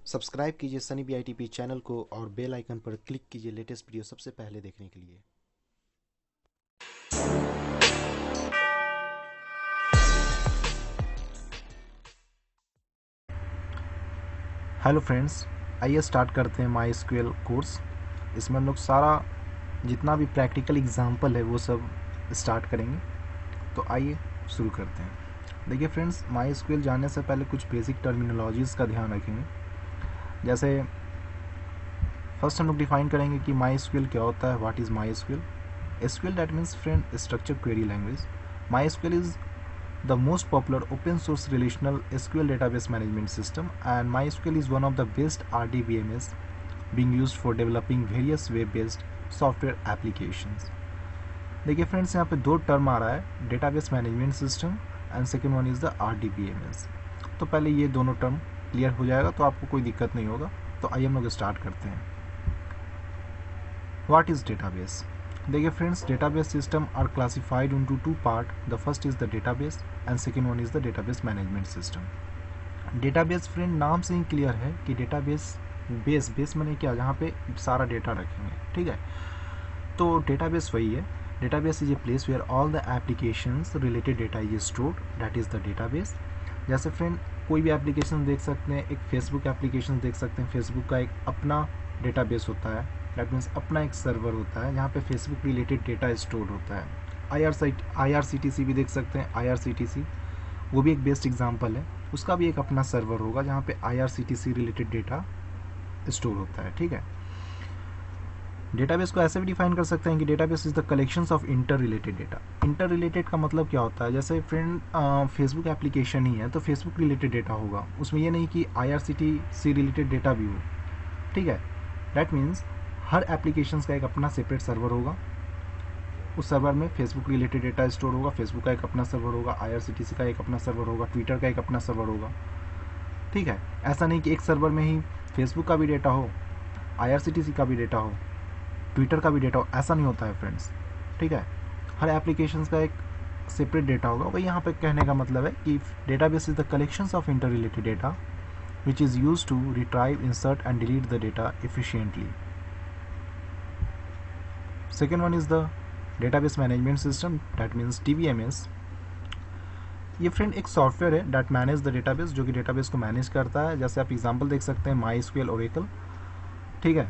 Subscribe कीजिए Sunny BITP channel को और बेल आइकन पर क्लिक कीजिए लेटेस्ट वीडियो सबसे पहले देखने के लिए। हेलो फ्रेंड्स, आइए स्टार्ट करते हैं माई एसक्यूएल कोर्स। इसमें हम लोग सारा जितना भी प्रैक्टिकल एग्जाम्पल है वो सब स्टार्ट करेंगे। तो आइए शुरू करते हैं। देखिए फ्रेंड्स, माई एसक्यूएल जानने से पहले कुछ बेसिक टर्मिनोलॉजीज़ का ध्यान रखेंगे। जैसे फर्स्ट हम लोग डिफाइन करेंगे कि माई एसक्यूएल क्या होता है। What is my SQL? SQL that means friend structure query language. My SQL is the most popular open source relational SQL database management system, and MySQL is one of the best RDBMS being used for developing various web based software applications. देखिए friends, यहाँ पे दो term आ रहा है, database management system and second one is the RDBMS। तो पहले ये दोनों टर्म क्लियर हो जाएगा तो आपको कोई दिक्कत नहीं होगा। तो आइए हम लोग स्टार्ट करते हैं। What is database? देखिए friends, database system are classified into two part. The first is the database and second one is the database management system. Database friend नाम से ही क्लियर है कि डेटाबेस बेस मैंने क्या, जहाँ पे सारा डेटा रखेंगे। ठीक है, तो डेटाबेस वही है। Database is a place where all the applications related data is stored, that is the database. जैसे फ्रेंड कोई भी एप्लीकेशन देख सकते हैं, एक फेसबुक एप्लीकेशन देख सकते हैं, फेसबुक का एक अपना डेटाबेस होता है, दैट मीन्स अपना एक सर्वर होता है जहाँ पे फेसबुक रिलेटेड डेटा स्टोर होता है। IRCTC भी देख सकते हैं, IRCTC वो भी एक बेस्ट एग्जांपल है। उसका भी एक अपना सर्वर होगा जहाँ पे IRCTC रिलेटेड डेटा स्टोर होता है। ठीक है, डेटाबेस को ऐसे भी डिफाइन कर सकते हैं कि database is the collections of interrelated data. Inter related का मतलब क्या होता है? जैसे फ्रेंड फेसबुक एप्लीकेशन ही है तो फेसबुक रिलेटेड डेटा होगा, उसमें ये नहीं कि IRCTC रिलेटेड डेटा भी हो। ठीक है, दैट मीन्स हर एप्लीकेशन का एक अपना सेपरेट सर्वर होगा। उस सर्वर में फेसबुक रिलेटेड डेटा स्टोर होगा, फेसबुक का एक अपना सर्वर होगा, IRCTC का एक अपना सर्वर होगा, ट्विटर का एक अपना सर्वर होगा। ठीक है, ऐसा नहीं कि एक सर्वर में ही फेसबुक का भी डेटा हो, IRCTC का भी डेटा हो, ट्विटर का भी डेटा हो, ऐसा नहीं होता है फ्रेंड्स। ठीक है, हर एप्लीकेशन का एक सेपरेट डेटा होगा। वही यहाँ पे कहने का मतलब है कि database is the collections of interrelated data which is use to retrieve, insert and delete the data efficiently. Second one is the database management system, that means DBMS। ये फ्रेंड एक सॉफ्टवेयर है that manage the database, जो कि database को manage करता है। जैसे आप एग्जांपल देख सकते हैं, MySQL, Oracle। ठीक है,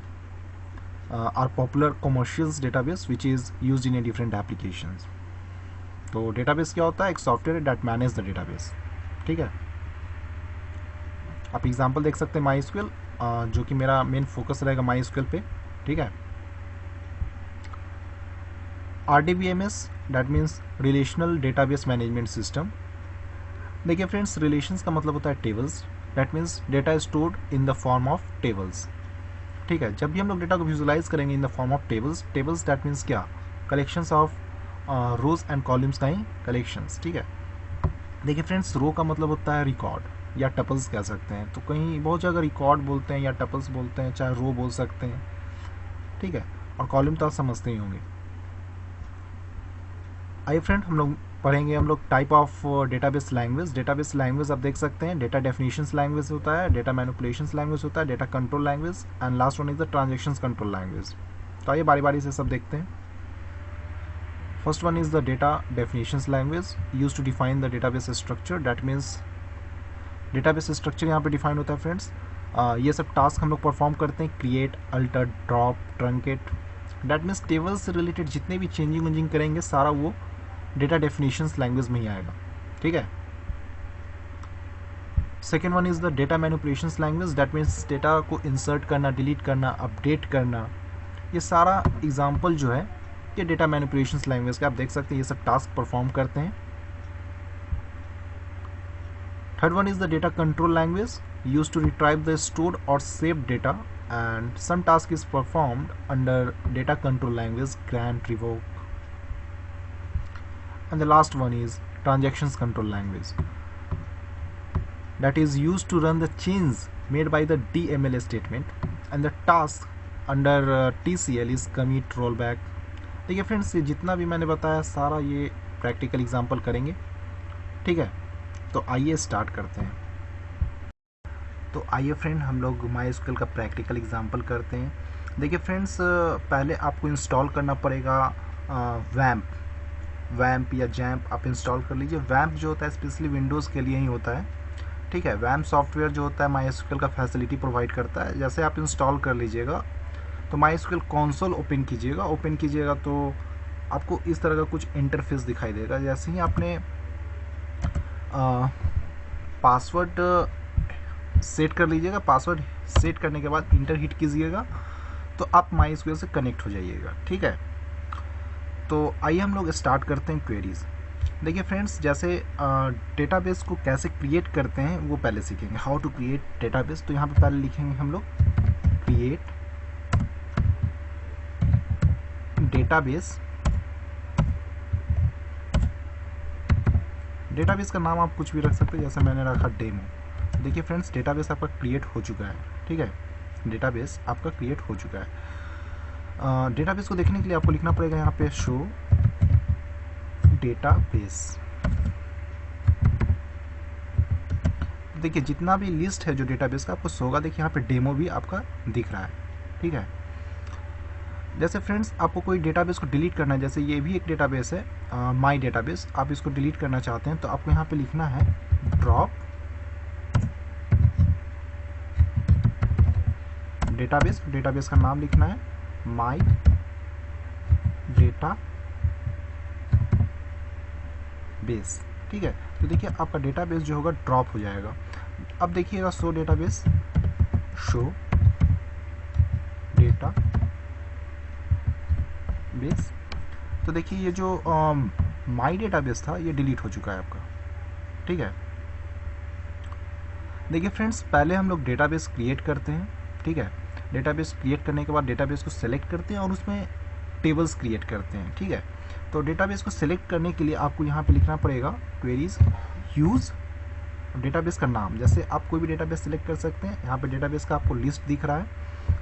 are popular commercials database which is use in a different applications. तो डेटाबेस क्या होता है? एक सॉफ्टवेयर है दैट मैनेज द डेटाबेस। ठीक है, आप एग्जांपल देख सकते हैं MySQL, जो कि मेरा मेन फोकस रहेगा MySQL पे। ठीक है, RDBMS that means relational database management system. देखिए फ्रेंड्स, रिलेशंस का मतलब होता है tables, that means data stored in the form of tables. ठीक है, जब भी हम लोग डेटा को विजुलाइज करेंगे in the form of tables, tables that means क्या, collections of rows and columns का ही कलेक्शंस। ठीक है, देखिए फ्रेंड्स, रो का मतलब होता है रिकॉर्ड या टपल्स कह सकते हैं। तो कहीं बहुत जगह रिकॉर्ड बोलते हैं या टपल्स बोलते हैं, चाहे रो बोल सकते हैं। ठीक है, और कॉलम तो आप समझते ही होंगे। आइए फ्रेंड, हम लोग पढ़ेंगे हम लोग type of database language. Database language आप देख सकते हैं, डेटा डेफिनेशंस लैंग्वेज होता है, डेटा मैनिपुलेशंस लैंग्वेज होता है, data control language and last one is the transactions control language. तो आइए बारी बारी से सब देखते हैं। First one is the data definitions language use to define the database structure, that means database structure यहाँ पे डिफाइन होता है फ्रेंड्स। ये सब टास्क हम लोग परफॉर्म करते हैं, create, alter, drop, truncate. That means table से रिलेटेड जितने भी चेंजिंग वेंजिंग करेंगे सारा वो डेटा डेफिनेशंस लैंग्वेज में ही आएगा। ठीक है, second one is the data manipulations language, that means data को इंसर्ट करना, डिलीट करना, अपडेट करना। ये सारा एग्जाम्पल जो है ये डेटा मैनिपुलेशंस लैंग्वेज का आप देख सकते हैं, ये सब टास्क परफॉर्म करते हैं। Third one is the data control language use to retrieve the stored और save data and some task is performed under data control language, grant, revoke. And the last one is transactions control language, that is used to run the chains made by the DML statement, and the task under TCL is commit, rollback। देखिए friends, ये जितना भी मैंने बताया सारा ये practical example करेंगे। ठीक है, तो आइए स्टार्ट करते हैं। तो आइए फ्रेंड हम लोग MySQL का प्रैक्टिकल एग्जांपल करते हैं। देखिए फ्रेंड्स, पहले आपको इंस्टॉल करना पड़ेगा वैम्प या जैम्प आप इंस्टॉल कर लीजिए। वैम्प जो होता है स्पेशली विंडोज़ के लिए ही होता है, ठीक है। वैम्प सॉफ्टवेयर जो होता है MySQL का फैसिलिटी प्रोवाइड करता है। जैसे आप इंस्टॉल कर लीजिएगा तो MySQL कंसोल ओपन कीजिएगा तो आपको इस तरह का कुछ इंटरफेस दिखाई देगा। जैसे ही आपने पासवर्ड सेट कर लीजिएगा, पासवर्ड सेट करने के बाद इंटर हिट कीजिएगा तो आप MySQL से कनेक्ट हो जाइएगा, ठीक है। तो आइए हम लोग स्टार्ट करते हैं क्वेरीज। देखिए फ्रेंड्स, जैसे डेटाबेस को कैसे क्रिएट करते हैं वो पहले सीखेंगे, हाउ टू क्रिएट डेटाबेस। तो यहाँ पे पहले लिखेंगे हम लोग क्रिएट डेटाबेस। डेटाबेस का नाम आप कुछ भी रख सकते हैं, जैसे मैंने रखा डेमो। देखिए फ्रेंड्स, डेटाबेस आपका क्रिएट हो चुका है, ठीक है। डेटाबेस आपका क्रिएट हो चुका है। डेटाबेस को देखने के लिए आपको लिखना पड़ेगा यहाँ पे शो डेटाबेस। देखिए जितना भी लिस्ट है जो डेटाबेस का आपको शो होगा, देखिए यहाँ पे डेमो भी आपका दिख रहा है, ठीक है। जैसे फ्रेंड्स आपको कोई डेटाबेस को डिलीट करना है, जैसे ये भी एक डेटाबेस है माई डेटाबेस, आप इसको डिलीट करना चाहते हैं तो आपको यहाँ पे लिखना है ड्रॉप डेटाबेस। डेटाबेस का नाम लिखना है माई डेटा बेस, ठीक है। तो देखिए आपका डेटाबेस जो होगा ड्रॉप हो जाएगा। अब देखिएगा show database, show data base. तो देखिए ये जो माई डेटाबेस था ये डिलीट हो चुका है आपका, ठीक है। देखिए फ्रेंड्स, पहले हम लोग डेटाबेस क्रिएट करते हैं, ठीक है। डेटाबेस क्रिएट करने के बाद डेटाबेस को सेलेक्ट करते हैं और उसमें टेबल्स क्रिएट करते हैं, ठीक है। तो डेटाबेस को सेलेक्ट करने के लिए आपको यहाँ पे लिखना पड़ेगा क्वेरीज यूज डेटाबेस का नाम। जैसे आप कोई भी डेटाबेस सेलेक्ट कर सकते हैं। यहाँ पे डेटाबेस का आपको लिस्ट दिख रहा है,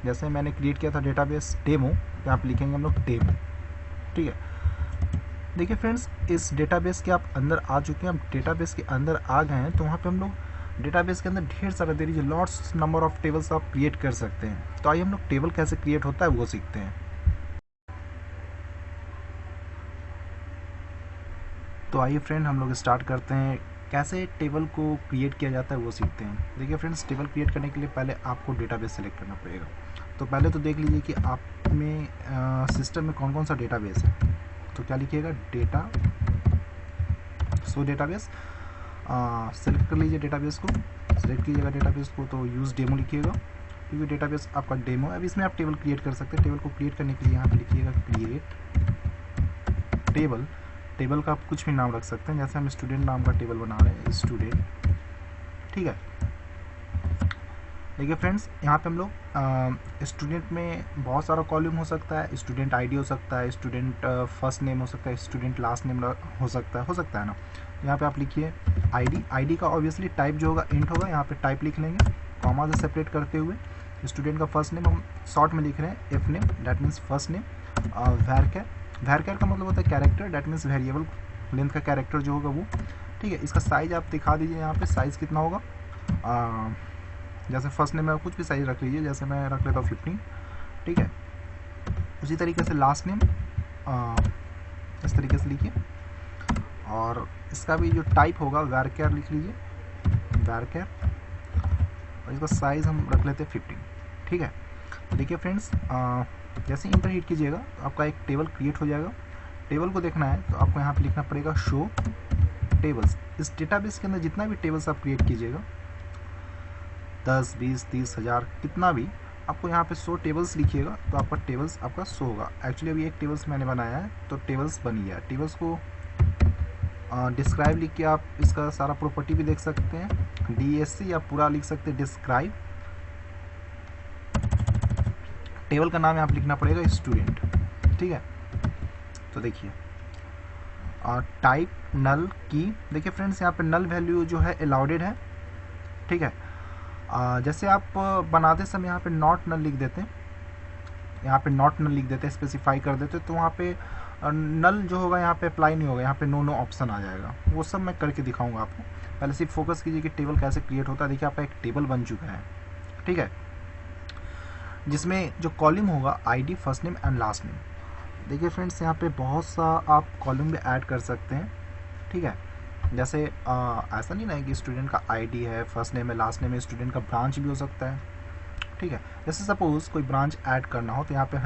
जैसे मैंने क्रिएट किया था डेटाबेस डेमो, यहाँ पे लिखेंगे हम लोग डेमो, ठीक है। देखिए फ्रेंड्स, इस डेटाबेस के आप अंदर आ चुके हैं। हम डेटाबेस के अंदर आ गए हैं तो वहाँ पे हम लोग डेटाबेस के अंदर ढेर सारा देर लॉट्स नंबर ऑफ टेबल्स आप क्रिएट कर सकते हैं। तो आइए हम लोग टेबल कैसे क्रिएट होता है वो सीखते हैं। तो आइए फ्रेंड हम लोग स्टार्ट करते हैं, कैसे टेबल को क्रिएट किया जाता है वो सीखते हैं। देखिए फ्रेंड्स, टेबल क्रिएट करने के लिए पहले आपको डेटाबेस सेलेक्ट करना पड़ेगा। तो पहले तो देख लीजिए कि आप में सिस्टम में कौन कौन सा डेटाबेस है। तो क्या लिखिएगा, डेटा सो डेटाबेस। सेलेक्ट कर लीजिए डेटाबेस को, सेलेक्ट कीजिएगा डेटाबेस को तो यूज़ डेमो लिखिएगा, क्योंकि डेटाबेस आपका डेमो है। अब इसमें आप टेबल क्रिएट कर सकते हैं। टेबल को क्रिएट करने के लिए यहाँ पे लिखिएगा क्रिएट टेबल। टेबल का आप कुछ भी नाम रख सकते हैं, जैसे हम स्टूडेंट नाम का टेबल बना रहे हैं, स्टूडेंट, ठीक है। देखिए फ्रेंड्स, यहाँ पे हम लोग स्टूडेंट में बहुत सारा कॉलम हो सकता है। स्टूडेंट आईडी हो सकता है, स्टूडेंट फर्स्ट नेम हो सकता है, स्टूडेंट लास्ट नेम हो सकता है ना। यहाँ पे आप लिखिए आईडी का ऑब्वियसली टाइप जो होगा इंट होगा, यहाँ पे टाइप लिख लेंगे कॉमा से सेपरेट करते हुए। स्टूडेंट का फर्स्ट नेम हम शॉर्ट में लिख रहे हैं F name, that means first name. Varchar का मतलब होता है character, that means variable length का कैरेक्टर जो होगा वो, ठीक है। इसका साइज आप दिखा दीजिए, यहाँ पे साइज़ कितना होगा। जैसे फर्स्ट नेम में कुछ भी साइज रख लीजिए, जैसे मैं रख लेता हूँ 15, ठीक है। उसी तरीके से लास्ट नेम इस तरीके से लिखिए, और इसका भी जो टाइप होगा वैरकर लिख लीजिए, वैरकर, और इसका साइज़ हम रख लेते हैं 15, ठीक है। तो देखिए फ्रेंड्स, जैसे इंटर हिट कीजिएगा तो आपका एक टेबल क्रिएट हो जाएगा। टेबल को देखना है तो आपको यहाँ पे लिखना पड़ेगा शो टेबल्स। इस डेटाबेस के अंदर जितना भी टेबल्स आप क्रिएट कीजिएगा, 10, 20, 30, 1000 कितना भी, आपको यहाँ पे 100 टेबल्स लिखिएगा तो आपका टेबल्स आपका शो होगा। एक्चुअली अभी एक टेबल्स मैंने बनाया है तो टेबल्स बन गया। टेबल्स को डिस्क्राइब लिख के आप इसका सारा प्रॉपर्टी भी देख सकते हैं, DSC या पूरा लिख सकते हैं डिस्क्राइब। टेबल का नाम यहाँ पे लिखना पड़ेगा स्टूडेंट, ठीक है। तो देखिए टाइप नल की, देखिए फ्रेंड्स यहाँ पे नल वैल्यू जो है अलाउडेड है, ठीक है। जैसे आप बनाते समय यहाँ पे नॉट नल लिख देते हैं, यहाँ पे नॉट नल लिख देते हैं, स्पेसिफाई कर देते हैं, तो वहाँ पे और नल जो होगा यहाँ पे अप्लाई नहीं होगा, यहाँ पे नो नो ऑप्शन आ जाएगा। वो सब मैं करके दिखाऊंगा आपको। पहले सिर्फ फोकस कीजिए कि टेबल कैसे क्रिएट होता है। देखिए आपका एक टेबल बन चुका है, ठीक है, जिसमें जो कॉलम होगा ID, first name and last name. देखिए फ्रेंड्स, यहाँ पे बहुत सा आप कॉलम भी ऐड कर सकते हैं, ठीक है। जैसे ऐसा नहीं ना है कि स्टूडेंट का आईडी है, फर्स्ट नेम है, लास्ट नेम है, स्टूडेंट का ब्रांच भी हो सकता है, ठीक है। जैसे सपोज कोई ब्रांच ऐड करना हो तो यहाँ पे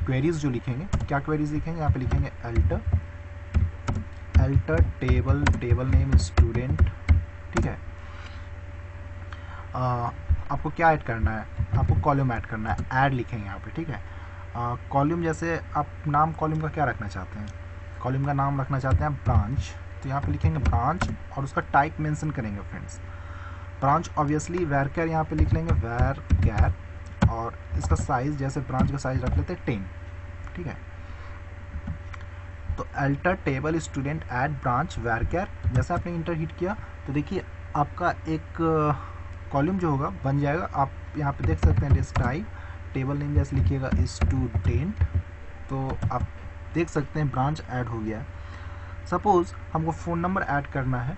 क्वेरीज जो लिखेंगे, क्या क्वेरीज लिखेंगे, यहाँ पे लिखेंगे अल्टर टेबल नेम स्टूडेंट, ठीक है। आपको क्या ऐड करना है, आपको कॉलम ऐड करना है, ऐड लिखेंगे यहाँ पे, ठीक है। कॉलम जैसे आप नाम कॉलम का क्या रखना चाहते हैं, कॉलम का नाम रखना चाहते हैं ब्रांच, तो यहाँ पे लिखेंगे ब्रांच और उसका टाइप मेंशन करेंगे फ्रेंड्स। ब्रांच ऑब्वियसली वैरकैर यहाँ पे लिख लेंगे वैरकैर, और इसका साइज जैसे ब्रांच का साइज रख लेते हैं 10, ठीक है। तो alter table student add branch varchar, जैसे आपने इंटर हिट किया तो देखिए आपका एक कॉलम जो होगा बन जाएगा। आप यहाँ पे देख सकते हैं डिस्क्राइब टेबल नेम जैसे लिखिएगा स्टूडेंट, तो आप देख सकते हैं ब्रांच ऐड हो गया है। सपोज हमको फ़ोन नंबर ऐड करना है,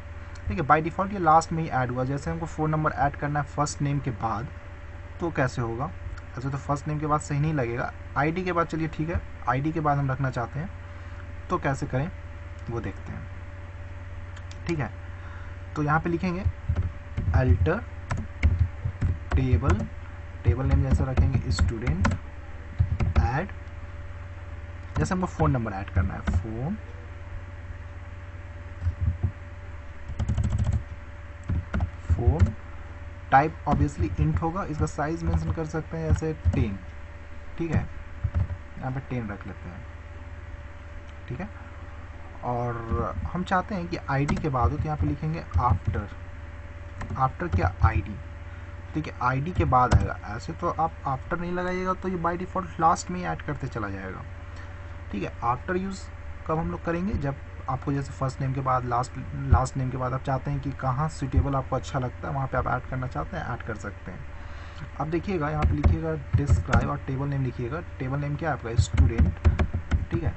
ठीक है, बाय डिफ़ॉल्ट ये लास्ट में ही ऐड हुआ। जैसे हमको फ़ोन नंबर ऐड करना है फर्स्ट नेम के बाद, तो कैसे होगा, ऐसे तो फर्स्ट नेम के बाद सही नहीं लगेगा, आईडी के बाद, चलिए ठीक है, आईडी के बाद हम रखना चाहते हैं तो कैसे करें वो देखते हैं, ठीक है। तो यहाँ पे लिखेंगे अल्टर टेबल नेम जैसे रखेंगे स्टूडेंट ऐड, जैसे हमको फ़ोन नंबर ऐड करना है, फ़ोन टाइप ऑब्वियसली इंट होगा, इसका साइज मेंशन कर सकते हैं जैसे 10, ठीक है, यहाँ पे 10 रख लेते हैं, ठीक है। और हम चाहते हैं कि आईडी के बाद हो तो यहाँ पे लिखेंगे आफ्टर क्या आईडी, ठीक है, आईडी के बाद आएगा। ऐसे तो आप आफ्टर नहीं लगाइएगा तो ये बाय डिफ़ॉल्ट लास्ट में ही ऐड करते चला जाएगा, ठीक है। आफ्टर यूज़ कब हम लोग करेंगे, जब आपको जैसे फर्स्ट नेम के बाद लास्ट नेम के बाद आप चाहते हैं कि कहाँ सूटेबल आपको अच्छा लगता है वहाँ पे आप ऐड करना चाहते हैं, ऐड कर सकते हैं। अब देखिएगा यहाँ पे लिखिएगा डिस्क्राइब और टेबल नेम लिखिएगा, टेबल नेम क्या है आपका स्टूडेंट, ठीक है।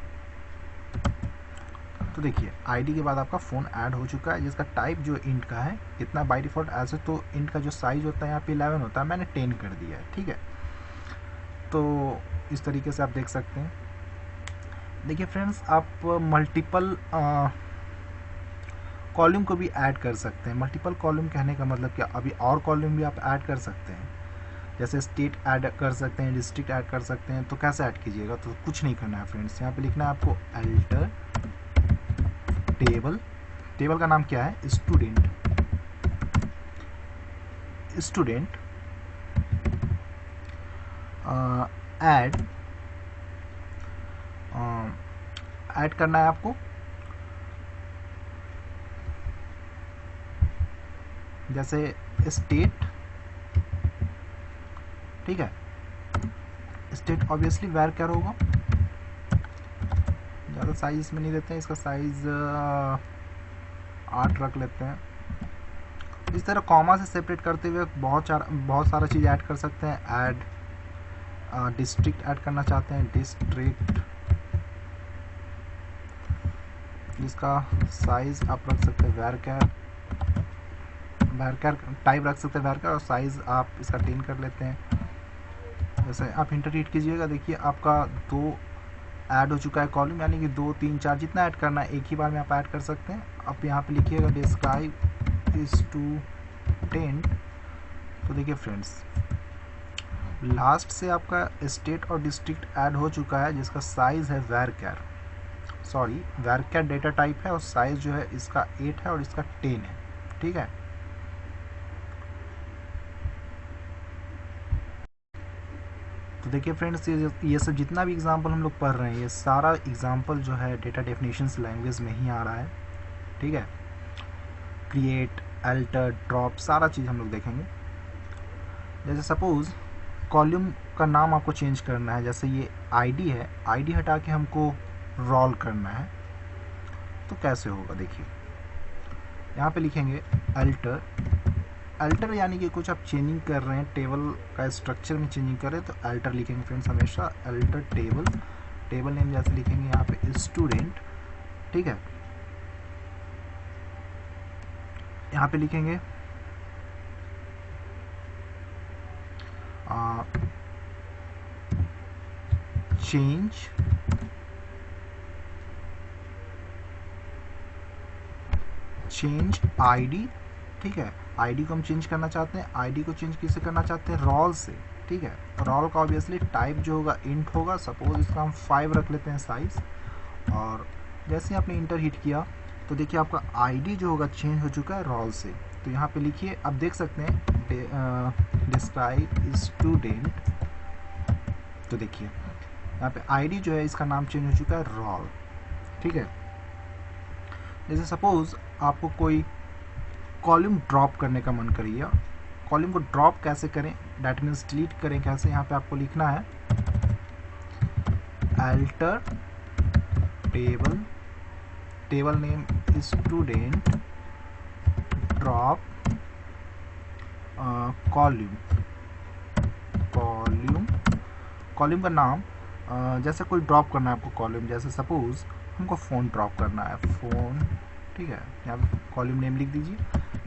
तो देखिए आईडी के बाद आपका फ़ोन ऐड हो चुका है, जिसका टाइप जो इंट का है इतना बाय डिफ़ॉल्ट। ऐसे तो इंट का जो साइज़ होता है यहाँ पे 11 होता है, मैंने 10 कर दिया है, ठीक है। तो इस तरीके से आप देख सकते हैं। देखिए फ्रेंड्स, आप मल्टीपल कॉलम को भी ऐड कर सकते हैं। मल्टीपल कॉलम कहने का मतलब क्या, अभी और कॉलम भी आप ऐड कर सकते हैं, जैसे स्टेट ऐड कर सकते हैं, डिस्ट्रिक्ट ऐड कर सकते हैं। तो कैसे ऐड कीजिएगा, तो कुछ नहीं करना है फ्रेंड्स, यहाँ पे लिखना है आपको अल्टर टेबल का नाम क्या है स्टूडेंट ऐड करना है आपको, जैसे स्टेट, ठीक है। स्टेट ऑब्वियसली वैरकैर होगा, ज़्यादा साइज इसमें नहीं देते हैं, इसका साइज 8 रख लेते हैं। इस तरह कॉमा से सेपरेट करते हुए बहुत सारा चीज़ ऐड कर सकते हैं। ऐड डिस्ट्रिक्ट ऐड करना चाहते हैं, डिस्ट्रिक्ट, जिसका साइज आप रख सकते हैं वैरकैर टाइप रख सकते हैं वैरकैर, और साइज आप इसका 10 कर लेते हैं। जैसे आप इंटर हिट कीजिएगा, देखिए आपका 2 ऐड हो चुका है कॉलम, यानी कि 2 3 4 जितना ऐड करना है एक ही बार में आप ऐड कर सकते हैं। आप यहाँ पे लिखिएगा डिस्क्राइब स्टूडेंट, तो देखिए फ्रेंड्स लास्ट से आपका स्टेट और डिस्ट्रिक्ट ऐड हो चुका है, जिसका साइज़ है वैरकैर डेटा टाइप है, और साइज़ जो है इसका 8 है और इसका 10 है, ठीक है। तो देखिए फ्रेंड्स, ये सब जितना भी एग्जांपल हम लोग पढ़ रहे हैं, ये सारा एग्जांपल जो है डेटा डेफिनेशंस लैंग्वेज में ही आ रहा है, ठीक है। क्रिएट, अल्टर, ड्रॉप, सारा चीज़ हम लोग देखेंगे। जैसे सपोज कॉलम का नाम आपको चेंज करना है, जैसे ये आईडी है, आईडी हटा के हमको रोल करना है, तो कैसे होगा, देखिए यहाँ पे लिखेंगे अल्टर यानी कि कुछ आप चेंजिंग कर रहे हैं, टेबल का स्ट्रक्चर में चेंजिंग कर रहे हैं, तो अल्टर लिखेंगे फ्रेंड्स हमेशा। अल्टर टेबल टेबल नेम जैसे लिखेंगे यहाँ पे स्टूडेंट, ठीक है, यहाँ पे लिखेंगे चेंज आईडी, ठीक है, आईडी को हम चेंज करना चाहते हैं। आईडी को चेंज किससे करना चाहते हैं? रोल से, ठीक है। रोल का ऑब्वियसली टाइप जो होगा इंट होगा। सपोज इसका हम 5 रख लेते हैं साइज, और जैसे ही आपने इंटर हिट किया तो देखिए आपका आईडी जो होगा चेंज हो चुका है रोल से। तो यहाँ पे लिखिए, आप देख सकते हैं डिस्क्राइब स्टूडेंट, तो देखिए यहाँ पे आईडी जो है इसका नाम चेंज हो चुका है रोल, ठीक है। जैसे सपोज आपको कोई कॉलम ड्रॉप करने का मन करिए, कॉलम को ड्रॉप कैसे करें, दैट मीन्स डिलीट करें कैसे, यहाँ पे आपको लिखना है alter table, table name student drop column, column का नाम जैसे कोई ड्रॉप करना है आपको कॉलम, जैसे सपोज हमको फ़ोन ड्रॉप करना है, फ़ोन, ठीक है। यहाँ पे कॉलम नेम लिख दीजिए,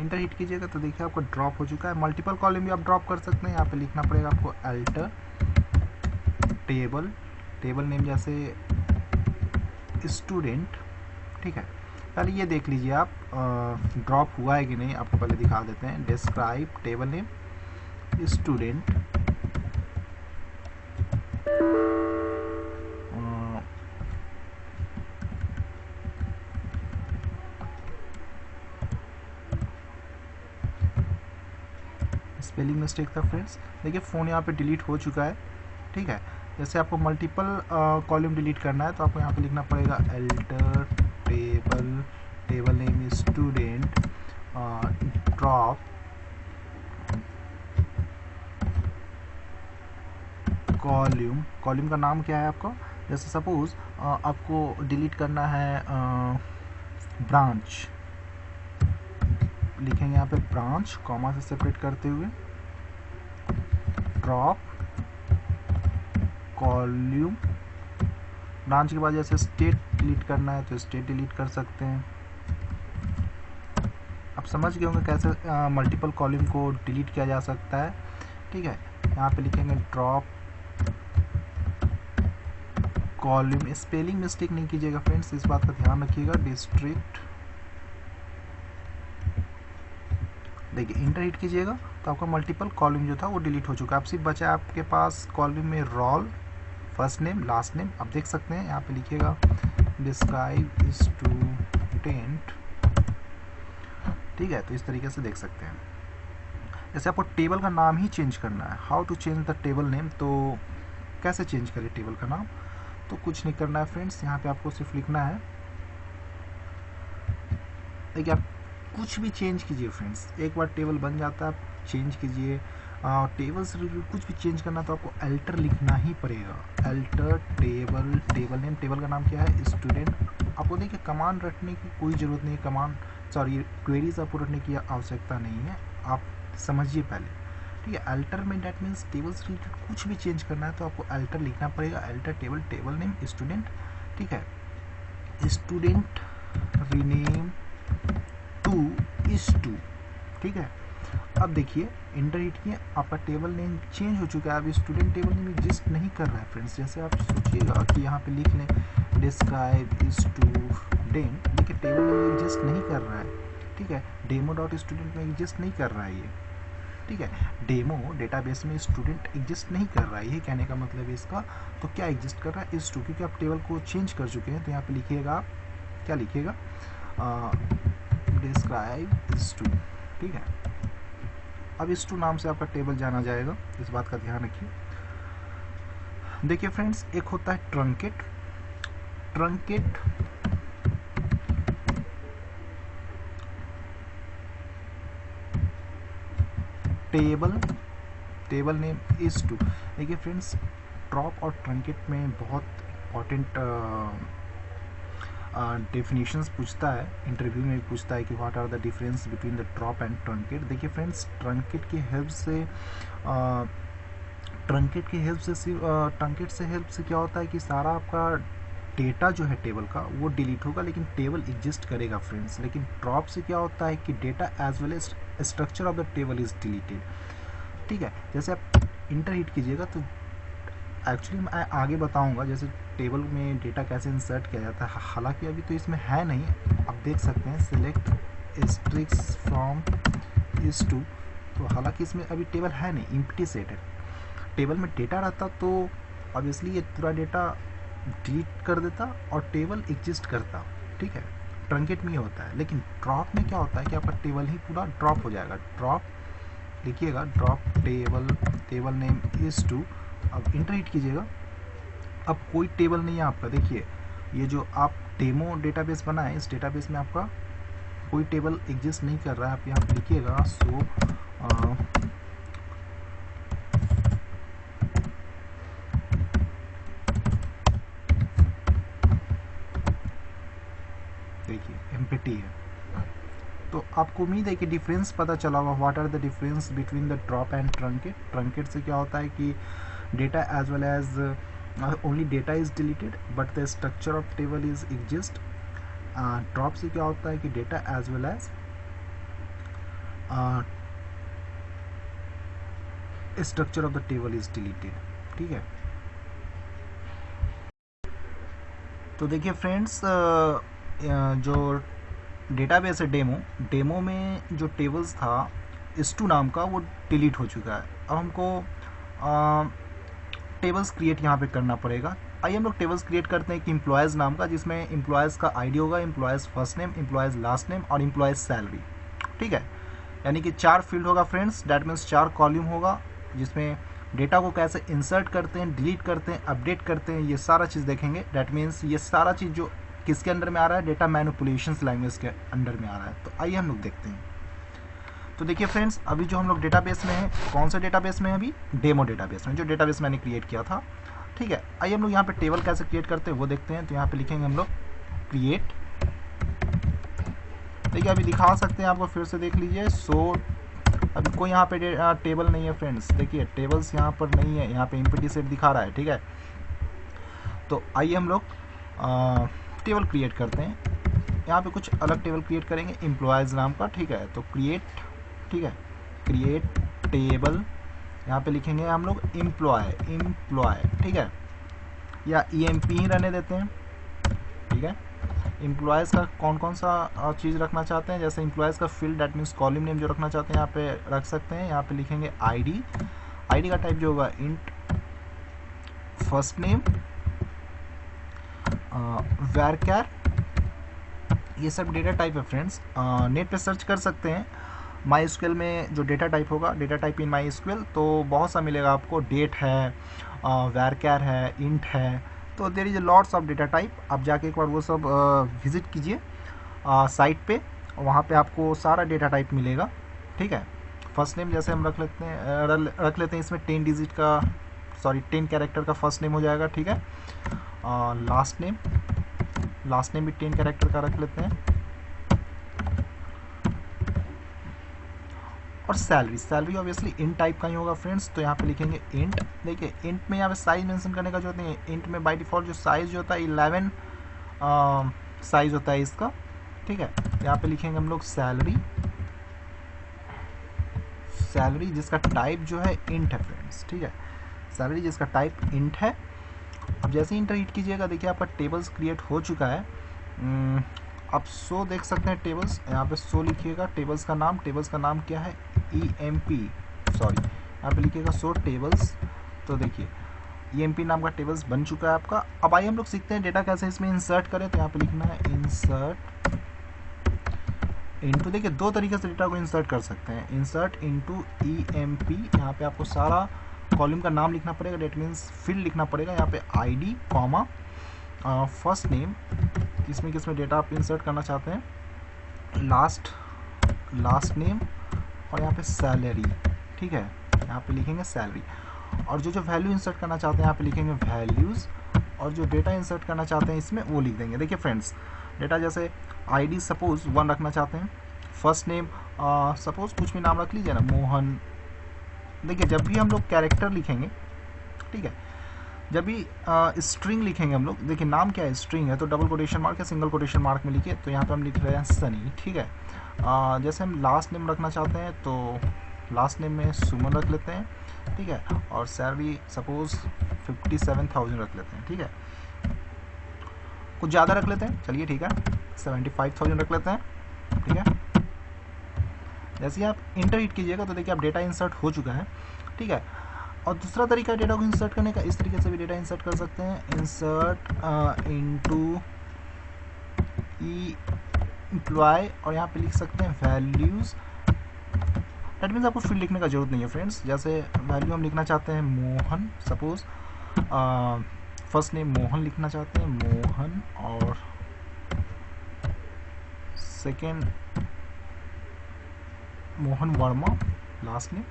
इंटर हिट कीजिएगा तो देखिए आपको ड्रॉप हो चुका है। मल्टीपल कॉलम भी आप ड्रॉप कर सकते हैं। यहाँ पे लिखना पड़ेगा आपको अल्टर टेबल, टेबल नेम जैसे स्टूडेंट, ठीक है। पहले ये देख लीजिए आप ड्रॉप हुआ है कि नहीं, आपको पहले दिखा देते हैं। Describe table name student, spelling mistake था फ्रेंड्स। देखिए फ़ोन यहाँ पे डिलीट हो चुका है, ठीक है। जैसे आपको मल्टीपल कॉलम डिलीट करना है तो आपको यहाँ पे लिखना पड़ेगा alter table, table name student drop column, column का नाम क्या है आपका, जैसे सपोज आपको डिलीट करना है ब्रांच, लिखेंगे यहाँ पे ब्रांच कॉमा से सेपरेट करते हुए ड्रॉप कॉलम। ब्रांच के बाद जैसे स्टेट डिलीट करना है तो स्टेट डिलीट कर सकते हैं। आप समझ गए होंगे कैसे मल्टीपल कॉलम को डिलीट किया जा सकता है, ठीक है। यहाँ पे लिखेंगे ड्रॉप कॉलम, स्पेलिंग मिस्टेक नहीं कीजिएगा फ्रेंड्स, इस बात का ध्यान रखिएगा। डिस्ट्रिक्ट, देखिए इंटर हिट कीजिएगा तो आपका मल्टीपल कॉलम जो था वो डिलीट हो चुका है। अब सिर्फ बचा है आपके पास कॉलम में roll, first name, last name. आप देख सकते हैं यहाँ पे लिखिएगा डिस्क्राइब स्टूडेंट, ठीक है। तो इस तरीके से देख सकते हैं। जैसे आपको टेबल का नाम ही चेंज करना है, how to change the table name, तो कैसे चेंज करें टेबल का नाम, तो कुछ नहीं करना है फ्रेंड्स। यहाँ पे आपको सिर्फ लिखना है, देखिए आप कुछ भी चेंज कीजिए फ्रेंड्स, एक बार टेबल बन जाता है, आप चेंज कीजिए। टेबल से रिलेटेड कुछ भी चेंज करना तो आपको अल्टर लिखना ही पड़ेगा। Alter table, table name, table का नाम क्या है स्टूडेंट। आपको देखिए कमांड रटने की कोई ज़रूरत नहीं है, कमांड सॉरी क्वेरीज आपको रटने की आवश्यकता नहीं है, आप समझिए पहले, ठीक है। अल्टर में डैट मीन्स टेबल से रिलेटेड कुछ भी चेंज करना है तो आपको अल्टर लिखना पड़ेगा। Alter table, table name student, ठीक है। स्टूडेंट रीनेम टू इस टू, ठीक है। अब देखिए इंटर हिट किए, आपका टेबल नेम चेंज हो चुका है। अब स्टूडेंट टेबल नेम एग्जिस्ट नहीं कर रहा है फ्रेंड्स। जैसे आप सोचिएगा कि यहाँ पे लिख लें डिस्क्राइब स्टूडेंट, देखिए टेबल नेम एग्जिस्ट नहीं कर रहा है, ठीक है। डेमो डॉट स्टूडेंट में एग्जिस्ट नहीं कर रहा है ये, ठीक है। डेमो डेटाबेस में स्टूडेंट एग्जिस्ट नहीं कर रहा है, ये कहने का मतलब है इसका। तो क्या एग्जिस्ट कर रहा है इस टू, क्योंकि आप टेबल को चेंज कर चुके हैं। तो यहाँ पे लिखिएगा आप क्या लिखिएगा, डिस्क्राइब इस टू, ठीक है। अब इस टू नाम से आपका टेबल जाना जाएगा, इस बात का ध्यान रखिए। देखिए फ्रेंड्स, एक होता है truncate, truncate table, table name is two. देखिए फ्रेंड्स, ड्रॉप और ट्रंकेट में बहुत इंपॉर्टेंट डेफिनेशंस पूछता है, इंटरव्यू में भी पूछता है कि what are the difference between the drop and truncate. देखिए फ्रेंड्स, ट्रंकेट की हेल्प से ट्रंकेट की हेल्प से ट्रंकेट से हेल्प से क्या होता है कि सारा आपका डेटा जो है टेबल का वो डिलीट होगा, लेकिन टेबल एग्जिस्ट करेगा फ्रेंड्स। लेकिन ड्रॉप से क्या होता है कि data as well as structure of the table is deleted. ठीक है, जैसे आप इंटर हिट कीजिएगा तो एक्चुअली मैं आगे बताऊंगा जैसे टेबल में डेटा कैसे इंसर्ट किया जाता है, हालांकि अभी तो इसमें है नहीं। आप देख सकते हैं सिलेक्ट एस्ट्रिक्स फ्रॉम इस टू, तो हालांकि इसमें अभी टेबल है नहीं, एम्प्टी सेट है। टेबल में डेटा रहता तो ऑब्वियसली ये पूरा डेटा डिलीट कर देता और टेबल एग्जिस्ट करता। ठीक है, ट्रंकेट में ये होता है। लेकिन ड्रॉप में क्या होता है कि आपका टेबल ही पूरा ड्रॉप हो जाएगा। ड्रॉप लिखिएगा, drop table name is two. अब इंटर हिट कीजिएगा, अब कोई टेबल नहीं है आपका। देखिए ये जो आप डेमो डेटाबेस बनाए, इस डेटाबेस में आपका कोई टेबल एग्जिस्ट नहीं कर रहा है। आप यहाँ पे लिखिएगा सो देखिए एम्प्टी है। तो आपको उम्मीद है कि डिफरेंस पता चला होगा, what are the difference between the drop and truncate. Truncate से क्या होता है कि data as well as only data is deleted but the structure of table is exist. Drop से क्या होता है कि data as well as structure of the table is deleted. ठीक है, तो देखिए फ्रेंड्स जो डेटाबेस है डेमो में जो टेबल्स था S2 नाम का वो डिलीट हो चुका है। अब हमको टेबल्स क्रिएट यहाँ पे करना पड़ेगा। आइए हम लोग टेबल्स क्रिएट करते हैं कि एम्प्लॉयज़ नाम का, जिसमें एम्प्लॉयज़ का आईडी होगा, employees first name, employees last name और एम्प्लॉयज़ सैलरी। ठीक है, यानी कि 4 फील्ड होगा फ्रेंड्स, डैट मीन्स 4 कॉलम होगा, जिसमें डेटा को कैसे इंसर्ट करते हैं, डिलीट करते हैं, अपडेट करते हैं, ये सारा चीज़ देखेंगे। डैट मीन्स ये सारा चीज़ जो किसके अंडर में आ रहा है, डेटा मैनिपुलेशंस लैंग्वेज के अंडर में आ रहा है। तो आइए हम लोग देखते हैं। तो देखिए फ्रेंड्स, अभी जो हम लोग डेटाबेस में है, कौन सा डेटाबेस में है, अभी डेमो डेटाबेस में, जो डेटाबेस मैंने क्रिएट किया था। ठीक है, आइए हम लोग यहाँ पे टेबल कैसे क्रिएट करते हैं वो देखते हैं। तो यहाँ पे लिखेंगे हम लोग क्रिएट। देखिए अभी दिखा सकते हैं आपको, फिर से देख लीजिए। सो अभी कोई यहाँ पे टेबल नहीं है फ्रेंड्स, देखिए टेबल्स यहाँ पर नहीं है, यहाँ पे एम्प्टी सेट दिखा रहा है। ठीक है, तो आइए हम लोग टेबल क्रिएट करते हैं। यहाँ पे कुछ अलग टेबल क्रिएट करेंगे एम्प्लॉयज़ नाम का। ठीक है, तो क्रिएट, ठीक है, क्रिएट टेबल, यहाँ पे लिखेंगे हम लोग एम्प्लॉय। ठीक है, या EMP ही रहने देते हैं। ठीक है, एम्प्लॉयज़ का कौन कौन सा चीज़ रखना चाहते हैं, जैसे एम्प्लॉयज़ का field that means column name जो रखना चाहते हैं यहाँ पे रख सकते हैं। यहाँ पे लिखेंगे ID का टाइप जो होगा इंट फर्स्ट नेम varchar, ये सब डेटा टाइप है फ्रेंड्स। नेट पे सर्च कर सकते हैं, MySQL में जो डेटा टाइप होगा, डेटा टाइप इन MySQL, तो बहुत सा मिलेगा आपको। डेट है, varchar है, इंट है, तो there is lots of data type. आप जाके एक बार वो सब विजिट कीजिए साइट पे, वहाँ पे आपको सारा डेटा टाइप मिलेगा। ठीक है, फर्स्ट नेम जैसे हम रख लेते हैं इसमें 10 डिजिट का 10 कैरेक्टर का फर्स्ट नेम हो जाएगा। ठीक है, लास्ट नेम भी 10 कैरेक्टर का रख लेते हैं। और सैलरी ऑब्वियसली इंट टाइप का ही होगा फ्रेंड्स, तो यहाँ पे लिखेंगे इंट। देखिए इंट में यहाँ पे साइज मेंशन करने का जरूरत नहीं है। इंट में बाय डिफॉल्ट जो साइज जो होता है 11 साइज होता है इसका। ठीक है, यहाँ पे लिखेंगे हम लोग सैलरी जिसका टाइप जो है इंट है फ्रेंड्स। ठीक है, सैलरी जिसका टाइप इंट है। अब जैसे ही इंटर हिट कीजिएगा, देखिए आपका टेबल्स क्रिएट हो चुका है। आप सो देख सकते हैं टेबल्स, यहाँ पे सो लिखिएगा। टेबल्स का नाम क्या है, EMP, यहाँ पे लिखिएगा सो टेबल्स। तो देखिए EMP नाम का टेबल्स बन चुका है आपका। अब आइए हम लोग सीखते हैं डेटा कैसे इसमें इंसर्ट करें। तो यहाँ पे लिखना है इंसर्ट इनटू। देखिए 2 तरीके से डेटा को इंसर्ट कर सकते हैं, इंसर्ट इनटू EMP। यहाँ पे आपको सारा कॉलम का नाम लिखना पड़ेगा, डेट मीन्स फील्ड लिखना पड़ेगा। यहाँ पे ID कॉमा फर्स्ट नेम, किसमें डेटा आप इंसर्ट करना चाहते हैं, लास्ट नेम, और यहाँ पे सैलरी। ठीक है, यहाँ पे लिखेंगे सैलरी। और जो वैल्यू इंसर्ट करना चाहते हैं यहाँ पे लिखेंगे वैल्यूज़, और जो डेटा इंसर्ट करना चाहते हैं इसमें वो लिख देंगे। देखिए फ्रेंड्स, डेटा जैसे ID सपोज 1 रखना चाहते हैं, फर्स्ट नेम सपोज कुछ भी नाम रख लीजिए ना, मोहन। देखिए जब भी हम लोग कैरेक्टर लिखेंगे ठीक है। जब भी स्ट्रिंग लिखेंगे हम लोग, देखिए नाम क्या है, स्ट्रिंग है, तो डबल कोटेशन मार्क या सिंगल कोटेशन मार्क में लिखिए। तो यहाँ पे हम लिख रहे हैं सनी, ठीक है। जैसे हम लास्ट नेम रखना चाहते हैं तो लास्ट नेम में सुमन रख लेते हैं, ठीक है। और सैलरी सपोज 57,000 रख लेते हैं, ठीक है। कुछ ज़्यादा रख लेते हैं, चलिए ठीक है, 75,000 रख लेते हैं, ठीक है। जैसे ही आप इंटर हिट कीजिएगा तो देखिए आप डेटा इंसर्ट हो चुका है, ठीक है। और दूसरा तरीका है डेटा को इंसर्ट करने का, इस तरीके से भी डेटा इंसर्ट कर सकते हैं, इंसर्ट इनटू एम्प्लॉय, और यहाँ पे लिख सकते हैं वैल्यूज़। दैट मीन्स आपको फील्ड लिखने का जरूरत नहीं है फ्रेंड्स। जैसे वैल्यू हम लिखना चाहते हैं Mohan, suppose first name Mohan लिखना चाहते हैं, मोहन, और second Mohan Verma last name.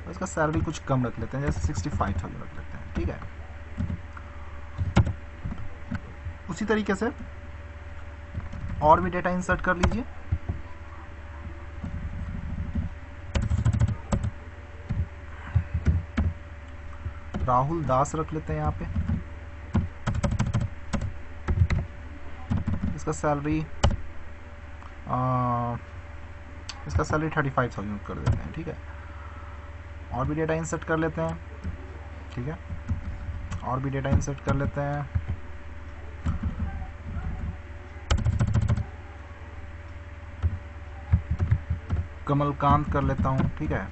इसका सैलरी कुछ कम रख लेते हैं, जैसे 65,000 रख लेते हैं, ठीक है। उसी तरीके से और भी डेटा इंसर्ट कर लीजिए। राहुल दास रख लेते हैं यहाँ पे, इसका सैलरी 35,000 कर देते हैं, ठीक है। और भी डेटा इंसर्ट कर लेते हैं, ठीक है। और भी डेटा इंसर्ट कर लेते हैं, कमलकांत कर लेता हूँ, ठीक है।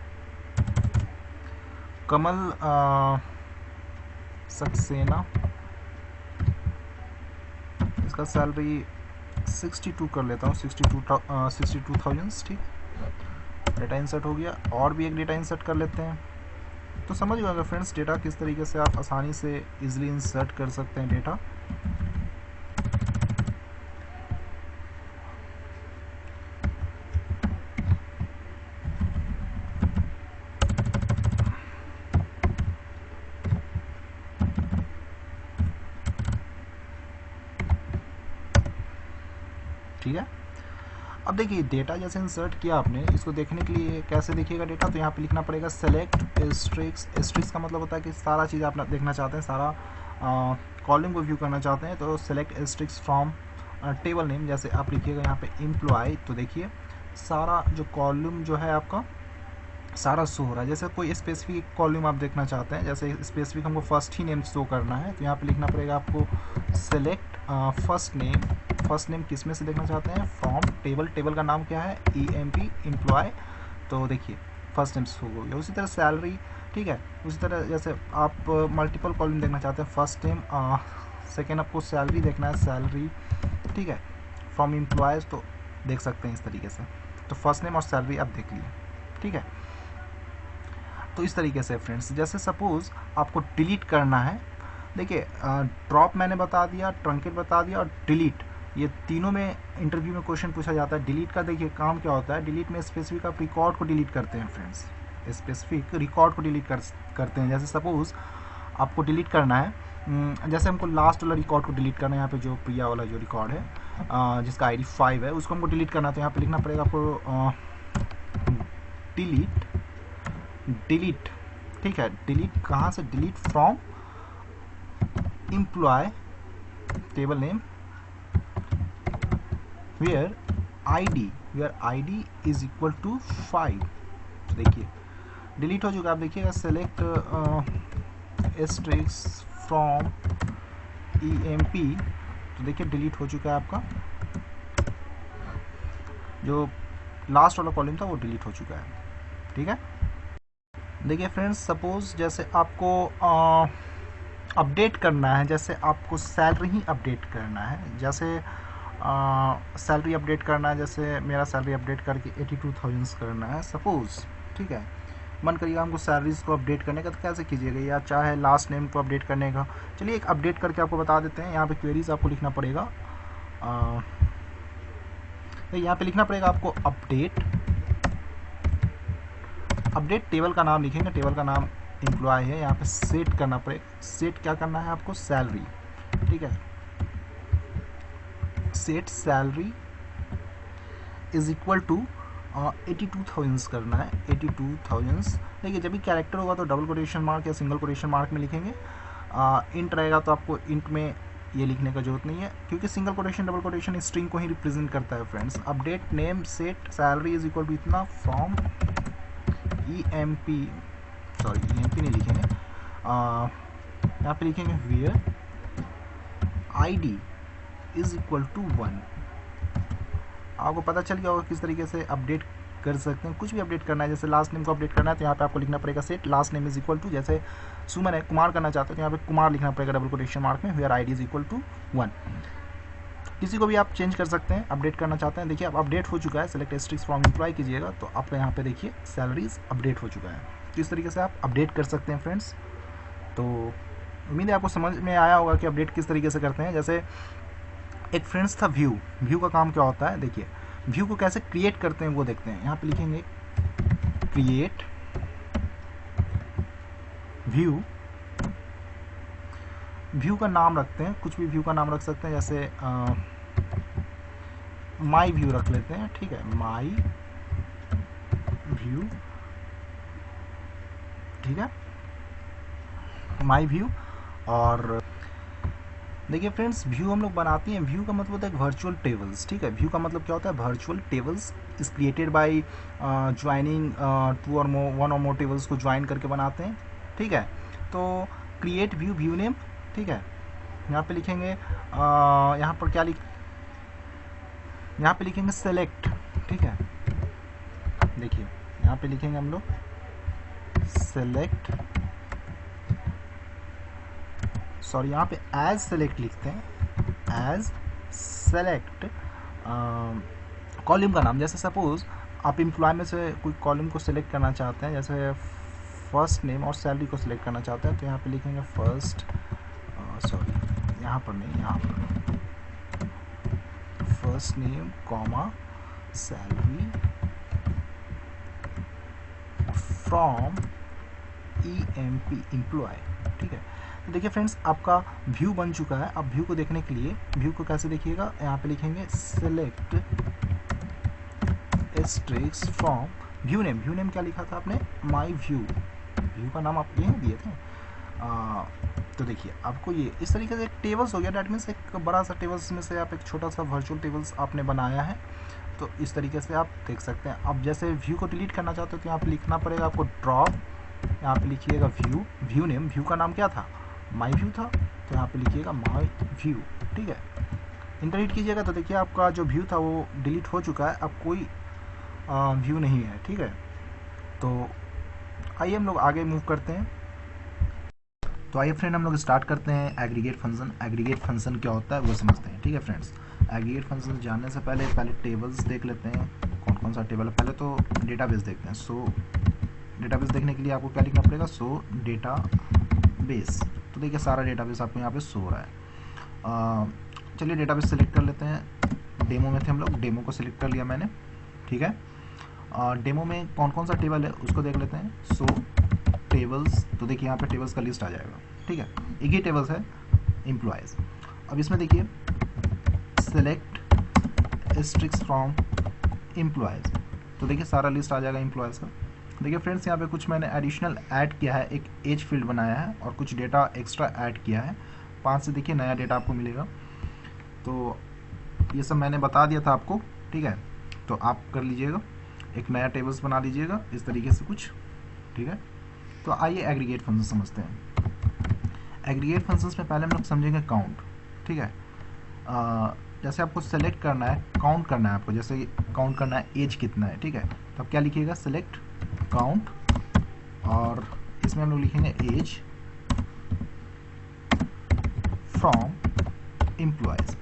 कमल सक्सेना, इसका सैलरी 62 कर लेता हूँ, 62,000, ठीक। डेटा इंसर्ट हो गया। और भी एक डेटा इंसर्ट कर लेते हैं। तो समझ गए फ्रेंड्स डेटा किस तरीके से आप आसानी से इजीली इंसर्ट कर सकते हैं डेटा। ठीक है। अब देखिए डेटा जैसे इंसर्ट किया आपने, इसको देखने के लिए कैसे देखिएगा डेटा, तो यहाँ पे लिखना पड़ेगा सेलेक्ट एस्ट्रिक्स। एस्ट्रिक्स का मतलब होता है कि सारा चीज़ आप देखना चाहते हैं, सारा कॉलम को व्यू करना चाहते हैं, तो select asterisk from table name. जैसे आप लिखिएगा यहाँ पे एम्प्लॉय, तो देखिए सारा जो कॉलम जो है आपका सारा शो हो रहा है। जैसे कोई स्पेसिफिक कॉलम आप देखना चाहते हैं, जैसे स्पेसिफिक हमको फर्स्ट ही नेम शो करना है, तो यहाँ पे लिखना पड़ेगा आपको select first name. First name किस में से देखना चाहते हैं, फ्रॉम टेबल। टेबल का नाम क्या है, EMP एम्प्लॉय। तो देखिए फर्स्ट नेम शो हो गया। उसी तरह सैलरी, ठीक है। उसी तरह जैसे आप मल्टीपल कॉलम देखना चाहते हैं, फर्स्ट नेम सेकेंड आपको सैलरी देखना है, सैलरी, ठीक है, फ्रॉम एम्प्लॉयज़, तो देख सकते हैं इस तरीके से। तो फर्स्ट नेम और सैलरी आप देख लिए, ठीक है। तो इस तरीके से फ्रेंड्स, जैसे सपोज आपको डिलीट करना है, देखिए ड्रॉप मैंने बता दिया, ट्रंकेट बता दिया, और डिलीट, ये तीनों में इंटरव्यू में क्वेश्चन पूछा जाता है। डिलीट का देखिए काम क्या होता है, डिलीट में स्पेसिफिक आप रिकॉर्ड को डिलीट करते हैं फ्रेंड्स, स्पेसिफिक रिकॉर्ड को डिलीट करते हैं। जैसे सपोज आपको डिलीट करना है, जैसे हमको लास्ट वाला रिकॉर्ड को डिलीट करना है, यहाँ पे जो प्रिया वाला जो रिकॉर्ड है जिसका ID 5 है, उसको हमको डिलीट करना है। तो यहाँ पे लिखना पड़ेगा आपको डिलीट, ठीक है। डिलीट कहाँ से, delete from employee table name where ID is equal to 5। देखिए डिलीट हो चुका। आप देखिएगा सेलेक्ट एस्ट्रिक्स फ्रॉम EMP, तो देखिए डिलीट हो चुका है आपका, जो लास्ट वाला कॉलम था वो डिलीट हो चुका है, ठीक है। देखिए फ्रेंड्स, सपोज जैसे आपको अपडेट करना है, जैसे आपको सैलरी ही अपडेट करना है, जैसे सैलरी अपडेट करना है, जैसे मेरा सैलरी अपडेट करके 82,000 करना है सपोज, ठीक है। मन करिएगा हमको सैलरीज को अपडेट करने का, तो कैसे कीजिएगा, या चाहे लास्ट नेम को अपडेट करने का। चलिए एक अपडेट करके आपको बता देते हैं। यहाँ पे क्वेरीज आपको लिखना पड़ेगा, यहाँ पे लिखना पड़ेगा आपको अपडेट टेबल का नाम लिखेंगे, टेबल का नाम एम्प्लॉय है। यहाँ पे सेट करना पड़ेगा, सेट क्या करना है आपको, सैलरी, ठीक है। Set salary is equal to 82,000 करना है, 82,000। देखिए जब भी कैरेक्टर होगा तो डबल कोटेशन मार्क या सिंगल कोटेशन मार्क में लिखेंगे। इंट रहेगा तो आपको इंट में ये लिखने का जरूरत नहीं है, क्योंकि single quotation double quotation string को ही रिप्रेजेंट करता है friends. Update name set salary is equal to इतना फ्रॉम EMP, सॉरी EMP नहीं लिखेंगे, यहाँ पे लिखेंगे where ID is equal to 1। आपको पता चल गया होगा किस तरीके से अपडेट कर सकते हैं। कुछ भी अपडेट करना है, जैसे लास्ट नेम को अपडेट करना है तो यहाँ पे आपको लिखना पड़ेगा set last name is equal to, जैसे सुमन है कुमार करना चाहते हो तो यहाँ पे कुमार लिखना पड़ेगा डबल कोटेशन मार्क में, where ID is equal to 1। किसी को भी आप चेंज कर सकते हैं, अपडेट करना चाहते हैं। देखिए अब अपडेट हो चुका है, सेलेक्ट एस्ट्रिक्स फ्रॉम एम्प्लॉय कीजिएगा तो आपका यहाँ पे देखिए सैलरीज अपडेट हो चुका है। तो इस तरीके से आप अपडेट कर सकते हैं फ्रेंड्स। तो उम्मीद है आपको समझ में आया होगा कि अपडेट किस तरीके से करते हैं। जैसे एक फ्रेंड्स था व्यू का काम क्या होता है, देखिए व्यू को कैसे क्रिएट करते हैं वो देखते हैं। यहाँ पे लिखेंगे क्रिएट व्यू का नाम रखते हैं, कुछ भी व्यू का नाम रख सकते हैं, जैसे माई व्यू रख लेते हैं, ठीक है, माई व्यू, ठीक है, माई व्यू। और देखिए फ्रेंड्स व्यू हम लोग बनाते हैं, व्यू का मतलब होता है वर्चुअल टेबल्स, ठीक है। व्यू का मतलब क्या होता है, virtual tables is created by joining two और वन और मोर टेबल्स को ज्वाइन करके बनाते हैं, ठीक है। तो क्रिएट व्यू नेम, ठीक है, यहाँ पे लिखेंगे यहाँ पर क्या यहाँ पे लिखेंगे सेलेक्ट, ठीक है। देखिए यहाँ पे लिखेंगे हम लोग सेलेक्ट, सॉरी यहाँ पे एज सेलेक्ट लिखते हैं, एज सेलेक्ट कॉलम का नाम। जैसे सपोज आप एम्प्लॉय में से कोई कॉलम को सिलेक्ट करना चाहते हैं, जैसे फर्स्ट नेम और सैलरी को सिलेक्ट करना चाहते हैं तो यहाँ पे लिखेंगे फर्स्ट, सॉरी यहाँ पर नहीं, यहाँ पर first name comma salary from EMP employee, ठीक है। तो देखिए फ्रेंड्स आपका व्यू बन चुका है। अब व्यू को देखने के लिए व्यू को कैसे देखिएगा, यहाँ पे लिखेंगे select asterisk from view name क्या लिखा था आपने, माई व्यू का नाम आप ये दिए थे। तो देखिए आपको ये इस तरीके से एक टेबल्स हो गया, डैट मीन्स एक बड़ा सा टेबल्स में से आप एक छोटा सा वर्चुअल टेबल्स आपने बनाया है। तो इस तरीके से आप देख सकते हैं। अब जैसे व्यू को डिलीट करना चाहते हो तो यहाँ पे लिखना पड़ेगा आपको ड्रॉप, यहाँ पे लिखिएगा व्यू नेम, व्यू का नाम क्या था, माई व्यू था, तो यहाँ पे लिखिएगा माई व्यू, ठीक है। इंटर हिट कीजिएगा तो देखिए आपका जो व्यू था वो डिलीट हो चुका है, अब कोई व्यू नहीं है, ठीक है। तो आइए हम लोग आगे मूव करते हैं। तो आइए फ्रेंड हम लोग स्टार्ट करते हैं एग्रीगेट फंक्शन। एग्रीगेट फंक्शन क्या होता है वो समझते हैं, ठीक है फ्रेंड्स। एग्रीगेट फंक्शन जानने से पहले टेबल्स देख लेते हैं, कौन कौन सा टेबल है। पहले तो डेटाबेस देखते हैं। सो डेटाबेस देखने के लिए आपको क्या लिखना पड़ेगा, सो डेटाबेस। तो देखिए सारा डेटाबेस आपको यहाँ पे शो हो रहा है। चलिए डेटाबेस सेलेक्ट कर लेते हैं। डेमो में थे हम लोग, डेमो को सिलेक्ट कर लिया मैंने, ठीक है। डेमो में कौन कौन सा टेबल है उसको देख लेते हैं। सो टेबल्स, तो देखिए यहाँ पे टेबल्स का लिस्ट आ जाएगा, ठीक है। एक ही टेबल्स है एम्प्लॉयज़। अब इसमें देखिए सेलेक्ट एस्ट्रिक्स फ्रॉम एम्प्लॉयज़, तो देखिए सारा लिस्ट आ जाएगा एम्प्लॉयज़ का। देखिए फ्रेंड्स यहाँ पे कुछ मैंने एडिशनल ऐड किया है, एक एज फील्ड बनाया है और कुछ डेटा एक्स्ट्रा ऐड किया है। 5 से देखिए नया डेटा आपको मिलेगा। तो ये सब मैंने बता दिया था आपको, ठीक है। तो आप कर लीजिएगा, एक नया टेबल्स बना लीजिएगा इस तरीके से कुछ, ठीक है। तो आइए एग्रीगेट फंक्शन समझते हैं। एग्रीगेट फंक्शंस में पहले हम लोग समझेंगे काउंट, ठीक है। जैसे आपको सेलेक्ट करना है, काउंट करना है आपको, जैसे काउंट करना है एज कितना है, ठीक है। तो आप क्या लिखिएगा, सेलेक्ट काउंट, और इसमें हम लोग लिखेंगे एज फ्रॉम एम्प्लॉयज़।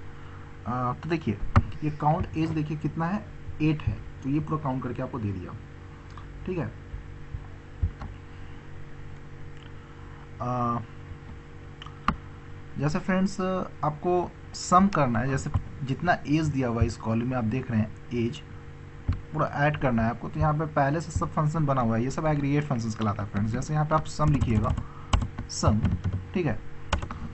तो देखिए ये काउंट एज देखिए कितना है, 8 है, तो ये पूरा काउंट करके आपको दे दिया, ठीक है। जैसे फ्रेंड्स आपको सम करना है, जैसे जितना एज दिया हुआ है इस कॉलम में आप देख रहे हैं एज पूरा ऐड करना है आपको। तो यहाँ पे पहले से सब फंक्शन बना हुआ है, ये सब एग्रीगेट फंक्शंस कहलाता है फ्रेंड्स। जैसे यहाँ पे आप सम लिखिएगा, सम, ठीक है,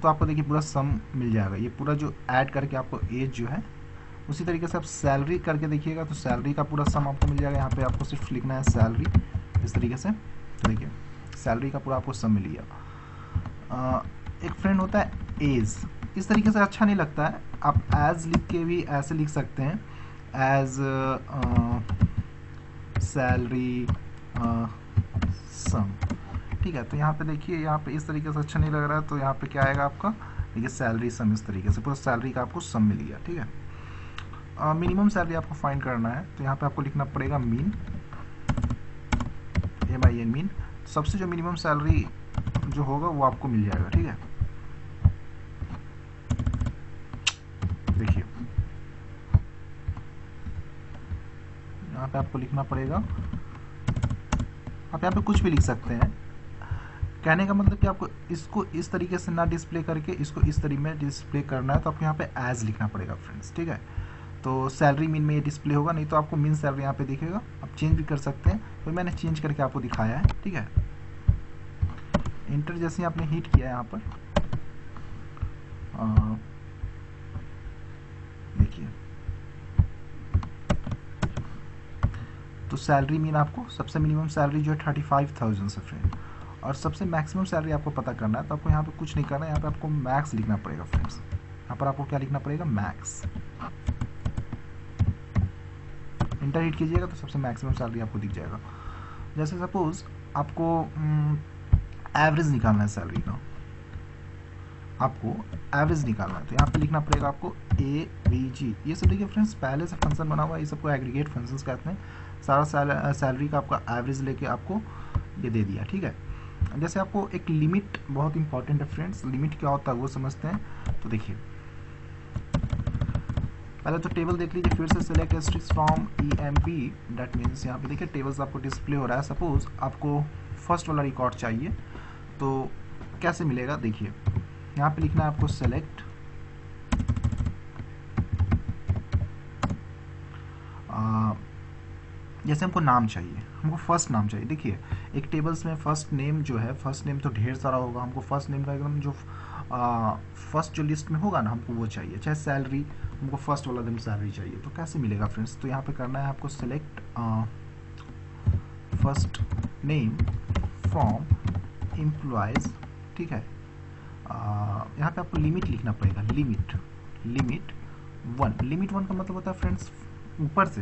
तो आपको देखिए पूरा सम मिल जाएगा। ये पूरा जो ऐड करके आपको एज जो है उसी तरीके से आप सैलरी करके देखिएगा तो सैलरी का पूरा सम आपको मिल जाएगा। यहाँ पे आपको सिर्फ लिखना है सैलरी इस तरीके से, तो देखिए सैलरी का पूरा आपको सम मिल गया। एक फ्रेंड होता है एज, इस तरीके से अच्छा नहीं लगता है, आप एज लिख के भी ऐसे लिख सकते हैं, एज सैलरी सम, ठीक है। तो यहाँ पे देखिए, यहाँ पे इस तरीके से अच्छा नहीं लग रहा है, तो यहाँ पे क्या आएगा आपका, देखिए सैलरी सम, इस तरीके से पूरा सैलरी का आपको सम मिल गया, ठीक है। मिनिमम सैलरी आपको फाइंड करना है, तो यहाँ पे आपको लिखना पड़ेगा मीन, MIN मीन, सबसे जो मिनिमम सैलरी जो होगा वो आपको मिल जाएगा, ठीक है। देखिए यहाँ पे आपको लिखना पड़ेगा, आप यहाँ पे कुछ भी लिख सकते हैं। कहने का मतलब कि आपको इसको इस तरीके से ना डिस्प्ले करके इसको इस तरीके में डिस्प्ले करना है, तो आपको यहाँ पे एज लिखना पड़ेगा फ्रेंड्स, ठीक है। तो सैलरी मीन में ये डिस्प्ले होगा, नहीं तो आपको मीन सैलरी यहाँ पे दिखेगा, आप चेंज भी कर सकते हैं, तो मैंने चेंज करके आपको दिखाया है, ठीक है। इंटर जैसे आपने हिट किया यहाँ पर, देखिए तो सैलरी मीन आपको सबसे मिनिमम सैलरी जो है 35,000 से फ्रेंड, और सबसे मैक्सिमम सैलरी आपको पता करना है, तो आपको यहाँ पे कुछ नहीं करना है, यहाँ पे आपको मैक्स लिखना पड़ेगा फ्रेंड्स। यहाँ पर आपको क्या लिखना पड़ेगा, मैक्स। इंटर हिट कीजिएगा तो सबसे मैक्सिमम सैलरी आपको दिख जाएगा। जैसे सपोज आपको एवरेज निकालना है सैलरी का, आपको एवरेज निकालना है, तो यहाँ पे लिखना पड़ेगा आपको AVG। ये सब देखिए फ्रेंड्स पहले से फंक्शन बना हुआ है, ये सबको एग्रीगेट फंक्शंस कहते हैं। सारा सैलरी का आपका एवरेज लेके आपको ये दे दिया, ठीक है। जैसे आपको एक लिमिट बहुत इंपॉर्टेंट है फ्रेंड्स, लिमिट क्या होता है वो समझते हैं। तो देखिए पहले तो टेबल देख लीजिए, फिर से select asterisk from EMP, that means यहाँ पे देखिए टेबल्स आपको डिस्प्ले हो रहा है। सपोज आपको फर्स्ट वाला रिकॉर्ड चाहिए, तो कैसे मिलेगा, देखिए यहाँ पे लिखना है आपको सेलेक्ट जैसे हमको नाम चाहिए, हमको फर्स्ट नाम चाहिए। देखिए एक टेबल्स में फर्स्ट नेम जो है, फर्स्ट नेम तो ढेर सारा होगा, हमको फर्स्ट नेम का एकदम जो फर्स्ट जो लिस्ट में होगा ना, हमको वो चाहिए। चाहे सैलरी, हमको फर्स्ट वाला दिन सैलरी चाहिए, तो कैसे मिलेगा फ्रेंड्स, तो यहाँ पे करना है आपको select first name from employees, ठीक है। यहाँ पे आपको लिमिट लिखना पड़ेगा, लिमिट 1। लिमिट 1 का मतलब होता है फ्रेंड्स ऊपर से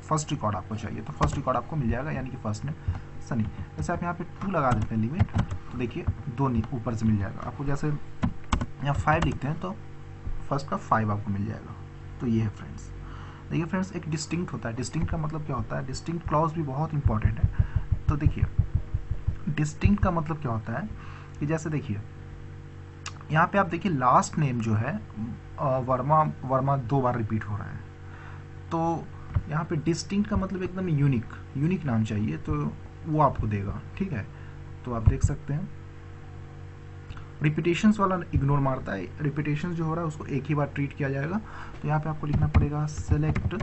फर्स्ट रिकॉर्ड आपको चाहिए, तो फर्स्ट रिकॉर्ड आपको मिल जाएगा, यानी कि फर्स्ट नेम सनी। जैसे आप यहाँ पे 2 लगा देते हैं लिमिट, तो देखिए 2 ऊपर से मिल जाएगा आपको। जैसे यहाँ 5 लिखते हैं तो फर्स्ट का 5 आपको मिल जाएगा। तो ये है फ्रेंड्स। देखिए फ्रेंड्स एक डिस्टिंक्ट होता है, डिस्टिंक्ट का मतलब क्या होता है, डिस्टिंक्ट क्लॉज भी बहुत इंपॉर्टेंट है। तो देखिए डिस्टिंक्ट का मतलब क्या होता है कि जैसे देखिए यहाँ पे आप देखिए लास्ट नेम जो है वर्मा 2 बार रिपीट हो रहा है, तो यहाँ पे डिस्टिंक्ट का मतलब एकदम यूनिक नाम चाहिए, तो वो आपको देगा, ठीक है। तो आप देख सकते हैं रिपीटेशंस वाला इग्नोर मारता है, रिपीटेशंस जो हो रहा है उसको एक ही बार ट्रीट किया जाएगा। तो यहाँ पे आपको लिखना पड़ेगा सेलेक्ट,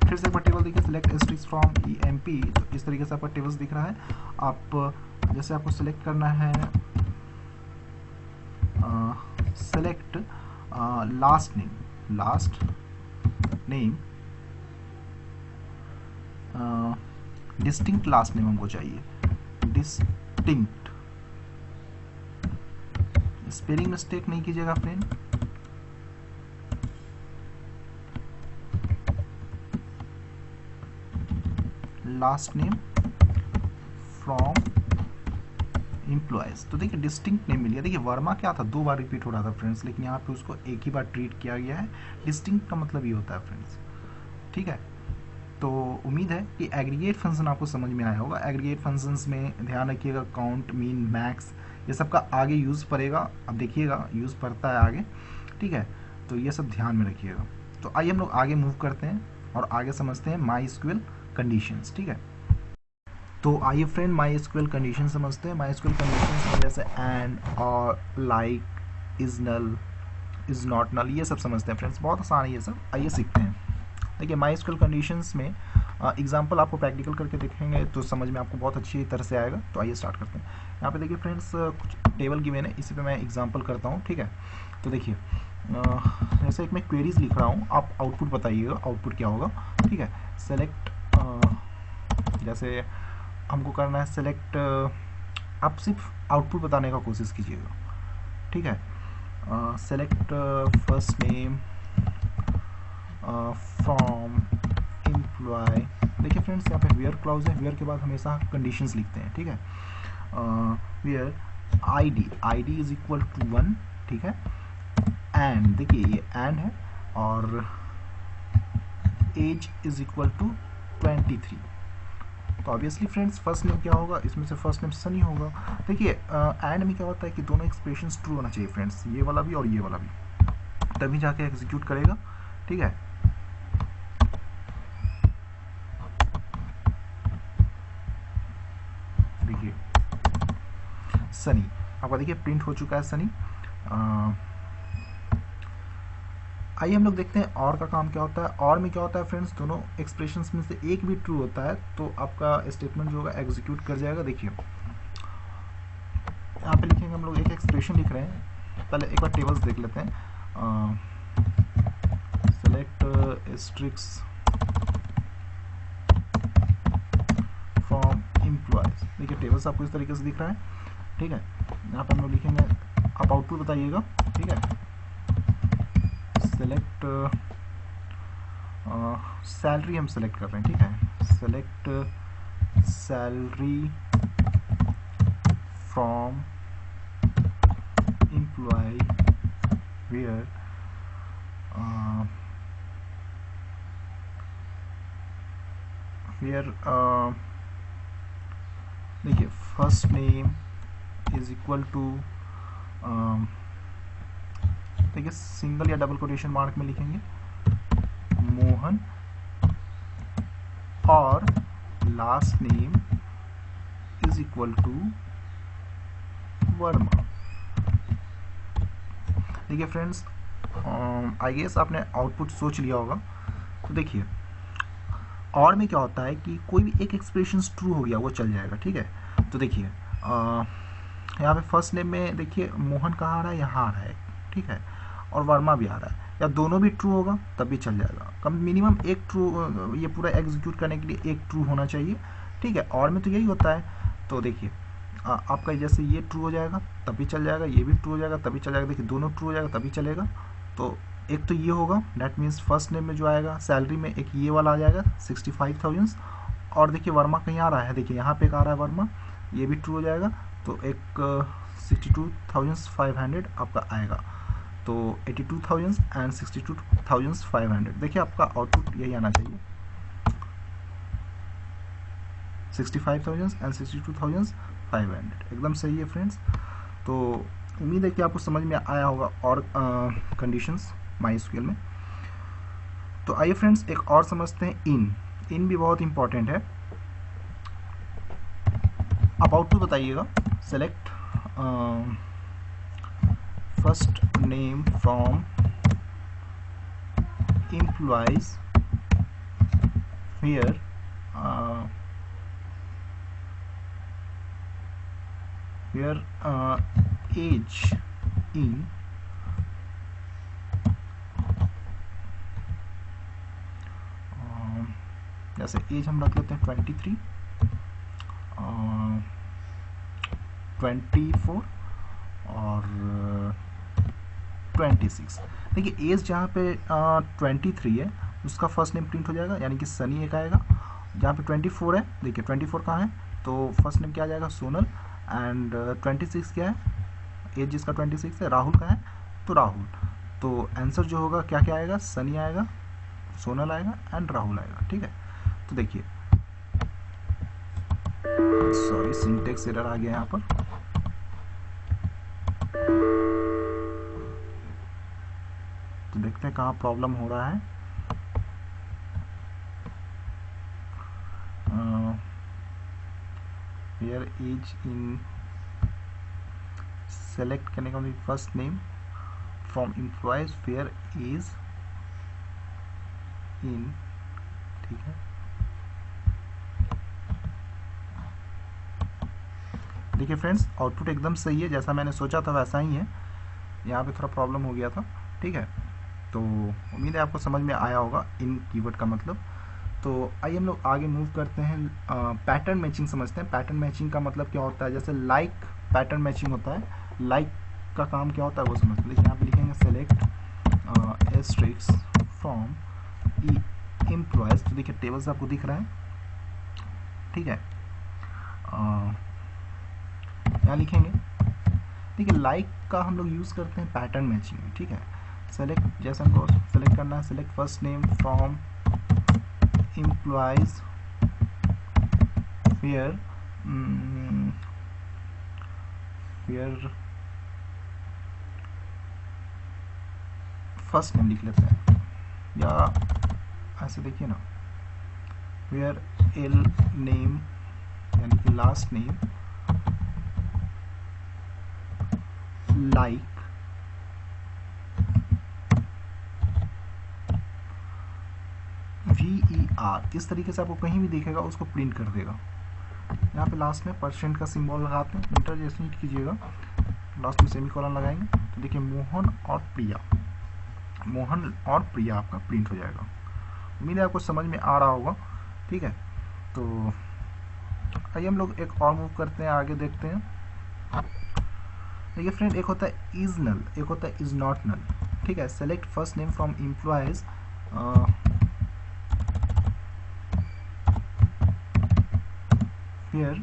फिर से एक बार टेबल देखिए, सेलेक्ट एस्ट्रिक्स फ्रॉम EMP, तो इस तरीके से आपका टेबल्स दिख रहा है। आप जैसे आपको सेलेक्ट करना है select last name distinct last name हमको चाहिए, डिस्टिंक्ट, स्पेलिंग मिस्टेक नहीं कीजिएगा friend. Last name from employees, तो देखिए डिस्टिंक्ट नेम मिल गया। देखिए वर्मा क्या था, 2 बार रिपीट हो रहा था फ्रेंड्स, लेकिन यहाँ पे उसको एक ही बार ट्रीट किया गया है। डिस्टिंक्ट का मतलब ये होता है फ्रेंड्स, ठीक है। तो उम्मीद है कि एग्रीगेट फंक्शन आपको समझ में आया होगा। एग्रीगेट फंक्शंस में ध्यान रखिएगा काउंट, मीन, मैक्स, ये सब का आगे यूज़ पड़ेगा, अब देखिएगा यूज़ पड़ता है आगे, ठीक है। तो ये सब ध्यान में रखिएगा। तो आइए हम लोग आगे मूव करते हैं और आगे समझते हैं MySQL कंडीशंस, ठीक है। तो आइए फ्रेंड MySQL कंडीशन समझते हैं। MySQL कंडीशंस में जैसे एंड, और, like, is null, is not null, ये सब समझते हैं फ्रेंड्स, बहुत आसान है ये सब। आइए सीखते हैं। देखिए MySQL कंडीशंस में एग्जाम्पल आपको प्रैक्टिकल करके देखेंगे तो समझ में आपको बहुत अच्छी तरह से आएगा। तो आइए स्टार्ट करते हैं। यहाँ पे देखिए फ्रेंड्स कुछ टेबल गिवन है, इसी पे मैं एग्जाम्पल करता हूँ, ठीक है। तो देखिए जैसे एक मैं क्वेरीज लिख रहा हूँ, आप आउटपुट बताइएगा आउटपुट क्या होगा, ठीक है। सेलेक्ट, जैसे हमको करना है सेलेक्ट, आप सिर्फ आउटपुट बताने का कोशिश कीजिएगा, ठीक है। Select first name from employ. देखिए फ्रेंड्स, यहाँ पे वेयर क्लॉज है, वेयर के बाद हमेशा कंडीशंस लिखते हैं, ठीक है। Where ID is equal to 1, ठीक है। एंड देखिए ये एंड है, और एज इज इक्वल टू 23। तो ऑब्वियसली फ्रेंड्स फर्स्ट नेम क्या होगा, इसमें से फर्स्ट नेम सनी होगा। देखिए एंड में क्या होता है कि दोनों एक्सप्रेशंस ट्रू होना चाहिए फ्रेंड्स, ये वाला भी और ये वाला भी, तभी जाके एग्जीक्यूट करेगा, ठीक है। देखिए सनी, आपका देखिए प्रिंट हो चुका है सनी। आइए हम लोग देखते हैं और का काम क्या होता है। और में क्या होता है फ्रेंड्स, दोनों एक्सप्रेशंस में से एक भी ट्रू होता है तो आपका स्टेटमेंट जो होगा एग्जीक्यूट कर जाएगा। देखिए यहाँ पे लिखेंगे हम लोग, एक एक्सप्रेशन लिख रहे हैं, पहले एक बार टेबल्स देख लेते हैं। Select asterisk from employees. देखिए टेबल्स आपको इस तरीके से दिख रहा है, ठीक है। यहाँ पे हम लोग लिखेंगे, आप आउटपुट बताइएगा, ठीक है। सेलेक्ट सैलरी हम सेलेक्ट कर रहे हैं, ठीक है। Select salary from employ where देखिए first name is equal to, देखिए सिंगल या डबल कोटेशन मार्क में लिखेंगे मोहन, और last name is equal to Verma. देखिए फ्रेंड्स, आई गेस आपने आउटपुट सोच लिया होगा। तो देखिए और में क्या होता है कि कोई भी एक एक्सप्रेशन ट्रू हो गया वो चल जाएगा, ठीक है। तो देखिए यहाँ पे फर्स्ट नेम में देखिए मोहन कहाँ आ रहा है, यहाँ आ रहा है, ठीक है, और वर्मा भी आ रहा है, या दोनों भी ट्रू होगा तब भी चल जाएगा। कम मिनिमम एक ट्रू, ये पूरा एग्जीक्यूट करने के लिए एक ट्रू होना चाहिए, ठीक है। और में तो यही होता है। तो देखिए आपका जैसे ये ट्रू हो जाएगा तब भी चल जाएगा, ये भी ट्रू हो जाएगा तभी चल जाएगा। देखिए दोनों ट्रू हो जाएगा तभी चलेगा। तो एक तो ये होगा, डैट मीन्स फर्स्ट नेम में जो आएगा सैलरी में एक ये वाला आ जाएगा 65,000, और देखिए वर्मा कहीं आ रहा है, देखिए यहाँ पे एक आ रहा है वर्मा, ये भी ट्रू हो जाएगा। तो एक 62,500 आपका आएगा। तो 82,000 एंड 62,500। देखिए आपका आउटपुट यही आना चाहिए, 65,000 एंड 62,500, एकदम सही है फ्रेंड्स। तो उम्मीद है कि आपको समझ में आया होगा और कंडीशंस MySQL में। तो आइए फ्रेंड्स एक और समझते हैं इन भी बहुत इंपॉर्टेंट है। आप आउटपुट बताइएगा। Select first name from employees where age in जैसे एज हम रख लेते हैं 23, 24 और 26। देखिए एज जहाँ पे 23 है उसका फर्स्ट नेम प्रिंट हो जाएगा, यानी कि सनी एक आएगा। जहाँ पे 24 है, देखिए 24 कहाँ है, तो फर्स्ट नेम क्या आ जाएगा, सोनल। एंड 26 क्या है, एज जिसका 26 है, राहुल का है, तो राहुल। तो आंसर जो होगा क्या क्या आएगा, सनी आएगा, सोनल आएगा एंड राहुल आएगा, ठीक है। तो देखिए सॉरी सिंटेक्स एरर आ गया यहाँ पर। तो देखते हैं कहाँ प्रॉब्लम हो रहा है। वेयर एज इन सेलेक्ट करने का first name from employees where age in, ठीक है। देखिए फ्रेंड्स आउटपुट एकदम सही है, जैसा मैंने सोचा था वैसा ही है। यहाँ पे थोड़ा प्रॉब्लम हो गया था, ठीक है, तो उम्मीद है आपको समझ में आया होगा इन कीवर्ड का मतलब। तो आइए हम लोग आगे मूव करते हैं, पैटर्न मैचिंग समझते हैं। पैटर्न मैचिंग का मतलब क्या होता है, जैसे लाइक पैटर्न मैचिंग होता है, लाइक का काम क्या होता है वो समझते हैं। देखिए यहाँ पे लिखेंगे सेलेक्ट एस्ट्रिक्स फ्रॉम एम्प्लॉयज, तो देखिए टेबल्स आपको दिख रहा है, ठीक है। यहाँ लिखेंगे, देखिए लाइक का हम लोग यूज़ करते हैं पैटर्न मैचिंग में, ठीक है। सेलेक्ट, जैसे हमको सेलेक्ट करना है, select first name from employees where first name लिख लेते हैं, या ऐसे देखिए ना, वेयर एल नेम यानी कि लास्ट नेम लाइक VER, इस तरीके से आपको कहीं भी दिखेगा उसको प्रिंट कर देगा। यहाँ पे लास्ट में परसेंट का सिंबल लगाते हैं, इंटर जैसे हिट कीजिएगा, लास्ट में सेमीकोलन लगाएंगे, तो देखिए मोहन और प्रिया, मोहन और प्रिया आपका प्रिंट हो जाएगा। उम्मीद है आपको समझ में आ रहा होगा, ठीक है। तो आइए हम लोग एक और मूव करते हैं, आगे देखते हैं। देखिए फ्रेंड, एक होता है इज नल, एक होता है इज नॉट नल, ठीक है। Select first name from employees here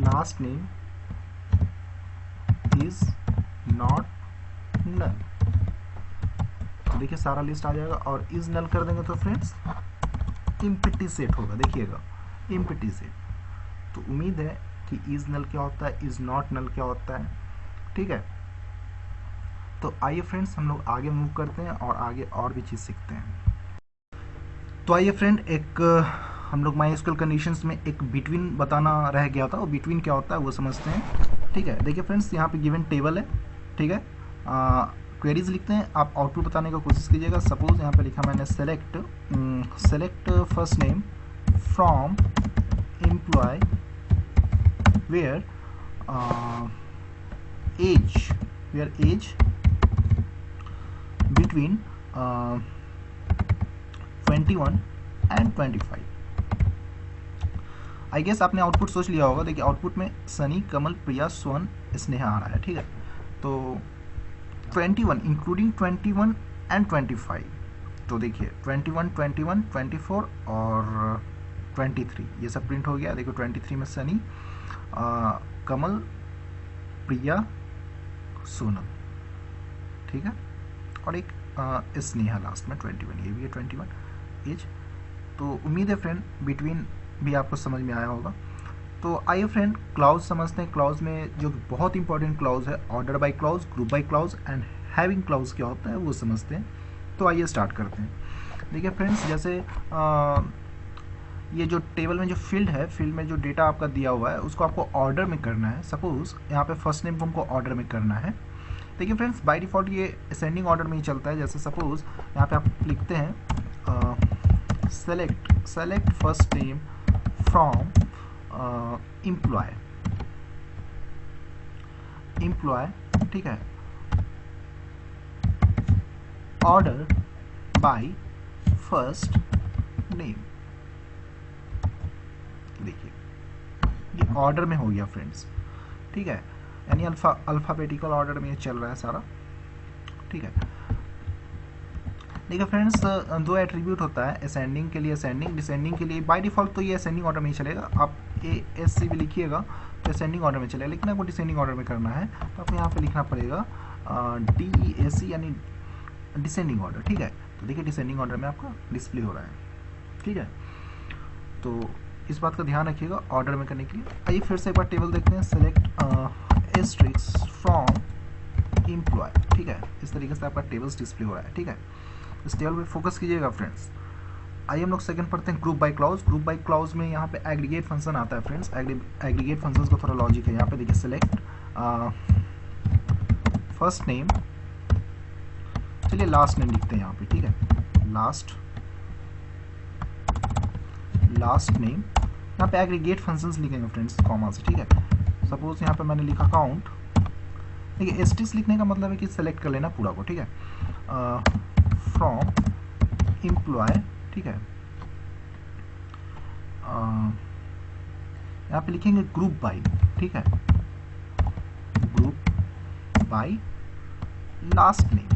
last name is not null, तो देखिए सारा लिस्ट आ जाएगा। और इज नल कर देंगे तो फ्रेंड्स इम्पिटी सेट होगा, देखिएगा इम्पिटी सेट। तो उम्मीद है कि इज नल क्या होता है, इज नॉट नल क्या होता है, ठीक है। तो आइए फ्रेंड्स हम लोग आगे मूव करते हैं और आगे और भी चीज़ सीखते हैं। तो आइए फ्रेंड, एक हम लोग MySQL कंडीशंस में एक बिटवीन बताना रह गया था, और बिटवीन क्या होता है वो समझते हैं, ठीक है। देखिए फ्रेंड्स, यहाँ पे गिवन टेबल है, ठीक है। क्वेरीज लिखते हैं, आप आउटपुट बताने का कोशिश कीजिएगा। सपोज यहाँ पे लिखा मैंने select first name from employ where age between 21 and 25। I guess आपने आउटपुट सोच लिया होगा। देखिए आउटपुट में सनी, कमल, प्रिया, स्वर्ण, स्नेहा आ रहा है, ठीक है। तो 21 इंक्लूडिंग 21 एंड 25, तो देखिए 21, 21, 24 और 23 ये सब प्रिंट हो गया। देखो 23 में सनी, कमल, प्रिया, सोनम, ठीक है, और एक स्नेहा लास्ट में 21, ये भी है 21 एज। तो उम्मीद है फ्रेंड बिटवीन भी आपको समझ में आया होगा। तो आइए फ्रेंड क्लाउज समझते हैं। क्लाउज में जो बहुत इंपॉर्टेंट क्लाउज है, order by clause, group by clause and having clause क्या होता है वो समझते हैं। तो आइए स्टार्ट करते हैं। देखिए फ्रेंड्स, जैसे ये जो टेबल में जो फील्ड है, फील्ड में जो डेटा आपका दिया हुआ है उसको आपको ऑर्डर में करना है। सपोज यहाँ पे फर्स्ट नेम को हमको ऑर्डर में करना है। देखिए फ्रेंड्स, बाय डिफ़ॉल्ट ये असेंडिंग ऑर्डर में ही चलता है। जैसे सपोज यहाँ पे आप लिखते हैं select first name from employ, ठीक है, ऑर्डर बाय फर्स्ट नेम। देखिए ये ऑर्डर में हो गया फ्रेंड्स, ठीक है, यानी अल्फाबेटिकल ऑर्डर में ये चल रहा है सारा, ठीक है। देखिए फ्रेंड्स, दो एट्रीब्यूट होता है असेंडिंग के लिए, असेंडिंग, डिसेंडिंग के लिए। बाय डिफॉल्ट तो ये असेंडिंग ऑर्डर में ही चलेगा। आप ASC भी लिखिएगा तो असेंडिंग ऑर्डर में चलेगा, लेकिन आपको डिसेंडिंग ऑर्डर में करना है तो आपको यहाँ पे लिखना पड़ेगा DEAC यानी डिसेंडिंग ऑर्डर, ठीक है। तो देखिए डिसेंडिंग ऑर्डर में आपका डिस्प्ले हो रहा है, ठीक है। तो इस बात का ध्यान रखिएगा ऑर्डर में करने के लिए। आइए फिर से एक बार टेबल देखते हैं। सेलेक्ट एस्ट्रिक्स फ्रॉम एम्प्लॉय, ठीक है, इस तरीके से आपका टेबल्स डिस्प्ले हो रहा है, ठीक है। इस टेबल पे फोकस कीजिएगा फ्रेंड्स। आइए हम लोग सेकंड पढ़ते हैं, group by clause. Group by clause में यहाँ पे एग्रीगेट फंक्शन आता है फ्रेंड्स। एग्रीगेट फंक्शन का थोड़ा लॉजिक है। यहाँ पे देखिए सेलेक्ट फर्स्ट नेम, चलिए लास्ट नेम लिखते हैं यहाँ पे, ठीक है, लास्ट नेम। यहाँ पे एग्रीगेट फंक्शंस लिखेंगे फ्रेंड्स कॉमा से, ठीक है। सपोज यहाँ पे मैंने लिखा काउंट देखिए एस्ट्रिक्स लिखने का मतलब है कि सेलेक्ट कर लेना पूरा को, ठीक है, फ्रॉम एम्प्लॉय, ठीक है, यहाँ पे लिखेंगे ग्रुप बाई, ठीक है, ग्रुप बाई लास्ट नेम।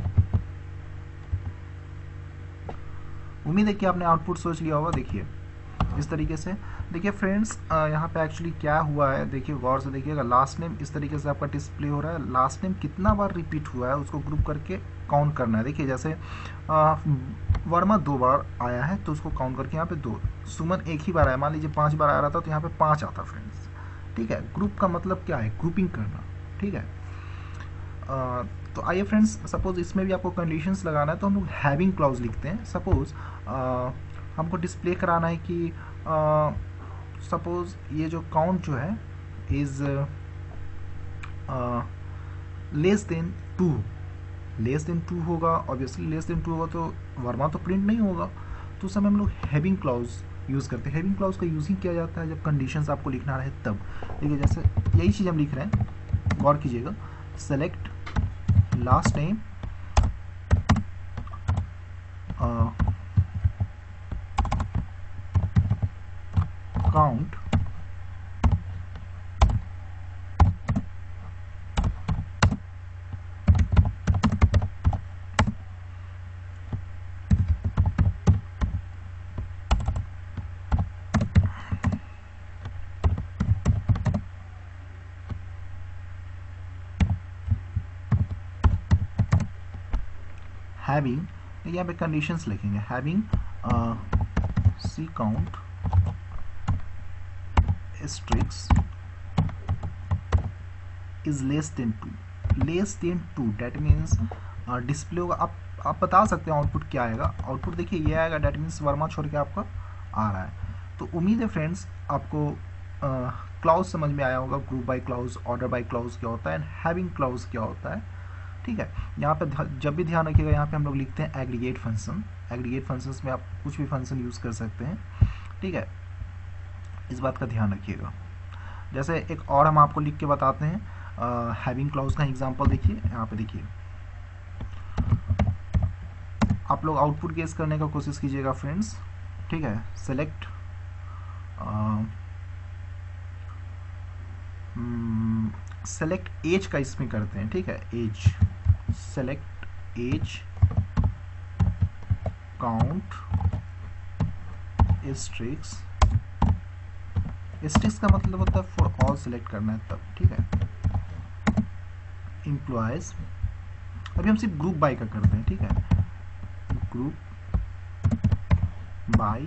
उम्मीद है कि आपने आउटपुट सोच लिया होगा। देखिए इस तरीके से, देखिए फ्रेंड्स यहाँ पे एक्चुअली क्या हुआ है, देखिए गौर से देखिएगा, लास्ट नेम इस तरीके से आपका डिस्प्ले हो रहा है। लास्ट नेम कितना बार रिपीट हुआ है उसको ग्रुप करके काउंट करना है। देखिए जैसे वर्मा 2 बार आया है तो उसको काउंट करके यहाँ पे 2, सुमन 1 ही बार आया, मान लीजिए 5 बार आ रहा था तो यहाँ पे 5 आता फ्रेंड्स, ठीक है। ग्रुप का मतलब क्या है, ग्रुपिंग करना, ठीक है। तो आइए फ्रेंड्स, सपोज इसमें भी आपको कंडीशंस लगाना है तो हम लोग हैविंग क्लॉज लिखते हैं। सपोज हमको डिस्प्ले कराना है कि सपोज ये जो काउंट जो है is less than 2, less than 2 होगा, ऑब्वियसली लेस देन 2 होगा तो वर्मा तो प्रिंट नहीं होगा, तो उस समय हम लोग हैविंग क्लॉज यूज़ करते हैं। हैविंग क्लॉज का यूजिंग किया जाता है जब कंडीशंस आपको लिखना रहे तब। देखिए जैसे यही चीज़ हम लिख रहे हैं, गौर कीजिएगा, select last name count having, यहाँ पे कंडीशंस लिखेंगे, having C count asterisk is less than 2, less than 2 that means display होगा। आप बता सकते हैं आउटपुट क्या आएगा। आउटपुट देखिए ये आएगा, डेट मीन्स वर्मा छोड़ के आपका आ रहा है। तो उम्मीद है फ्रेंड्स आपको क्लाउज समझ में आया होगा, group by clause, order by clause क्या होता है एंड हैविंग क्लाउज क्या होता है, ठीक है। यहाँ पे जब भी ध्यान रखिएगा, यहाँ पे हम लोग लिखते हैं एग्रीगेट फंक्शन। एग्रीगेट फंक्शंस में आप कुछ भी फंक्शन यूज़ कर सकते हैं, ठीक है, इस बात का ध्यान रखिएगा। जैसे एक और हम आपको लिख के बताते हैं हैविंग क्लाउज का एग्जांपल। देखिए यहाँ पे देखिए, आप लोग आउटपुट गेस करने का कोशिश कीजिएगा फ्रेंड्स, ठीक है। सेलेक्ट सेलेक्ट एज का इसमें करते हैं, ठीक है, age, select age count asterisk, asterisk का मतलब होता है फॉर ऑल सेलेक्ट करना है तब, ठीक है। एम्प्लॉयज, अभी हम सिर्फ ग्रुप बाय का करते हैं, ठीक है, ग्रुप बाय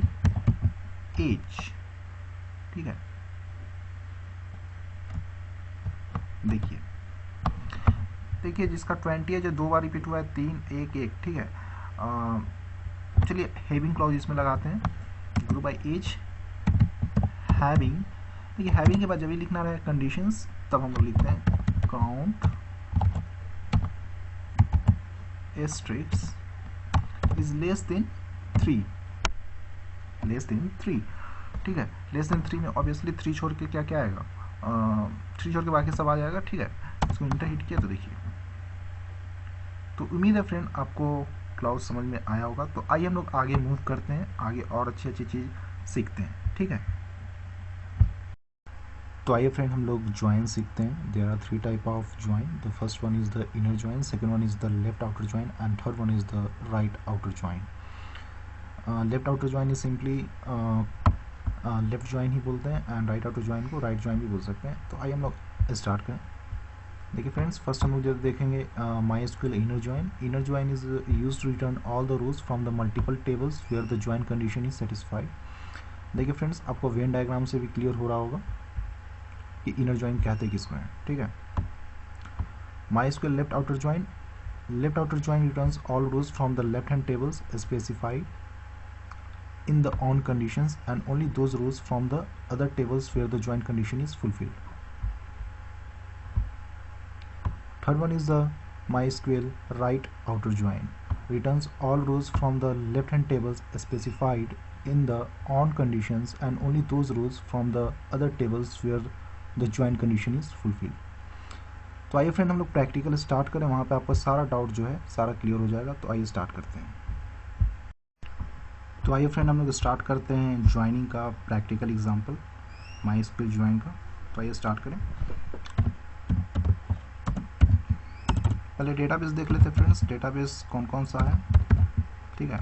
एज, ठीक है। देखिए देखिए जिसका 20 है, जो 2 बार रिपीट हुआ है, 3 1 1, ठीक है। चलिए हैविंग क्लॉज इसमें लगाते हैं, ग्रुप बाय एज हैविंग। देखिए हैविंग के बाद जब भी लिखना रहे कंडीशंस तब हम लोग लिखते हैं count asterisk is less than 3, less than 3, ठीक है। लेस देन 3 में ऑब्वियसली 3 छोड़ के क्या क्या आएगा, 3 छोड़ के बाकी सब आ जाएगा, ठीक है। इसको इंटर हिट किया तो देखिए, तो उम्मीद है फ्रेंड आपको क्लाउड समझ में आया होगा। तो आइए हम लोग आगे मूव करते हैं, आगे और अच्छी अच्छी चीज़ सीखते हैं, ठीक है। तो आइए फ्रेंड हम लोग ज्वाइन सीखते हैं। There are 3 type of join. The first one is the inner join, second one is the left outer join and third one is the right outer join. Left outer join is simply left join ही बोलते हैं and right outer join को right join भी बोल सकते हैं। तो आइए हम लोग स्टार्ट करें। देखिए फ्रेंड्स, फर्स्ट हम लोग देखेंगे MySQL inner join. Inner join is used to return all the rows from the multiple tables where the join condition is satisfied. देखिए फ्रेंड्स, आपको वेन डायग्राम से भी क्लियर हो रहा होगा कि इनर ज्वाइन कहते किसको है, ठीक है। MySQL left outer join, left outer join returns all rows from the left hand tables specified in the on conditions and only those rows from the other tables where the join condition is fulfilled. Third one is the MySQL right outer join, returns all rows from the left hand tables specified in the on conditions and only those rows from the other tables where the join condition is fulfilled. तो आइए friend हम लोग practical start करें, वहाँ पे आपका सारा doubt जो है सारा क्लियर हो जाएगा। तो आइए स्टार्ट करते हैं। तो आइए फ्रेंड हम लोग स्टार्ट करते हैं ज्वाइनिंग का प्रैक्टिकल एग्जांपल, माई ज्वाइन का। तो आइए स्टार्ट करें। पहले डेटाबेस देख लेते हैं फ्रेंड्स, डेटाबेस कौन कौन सा है। ठीक है,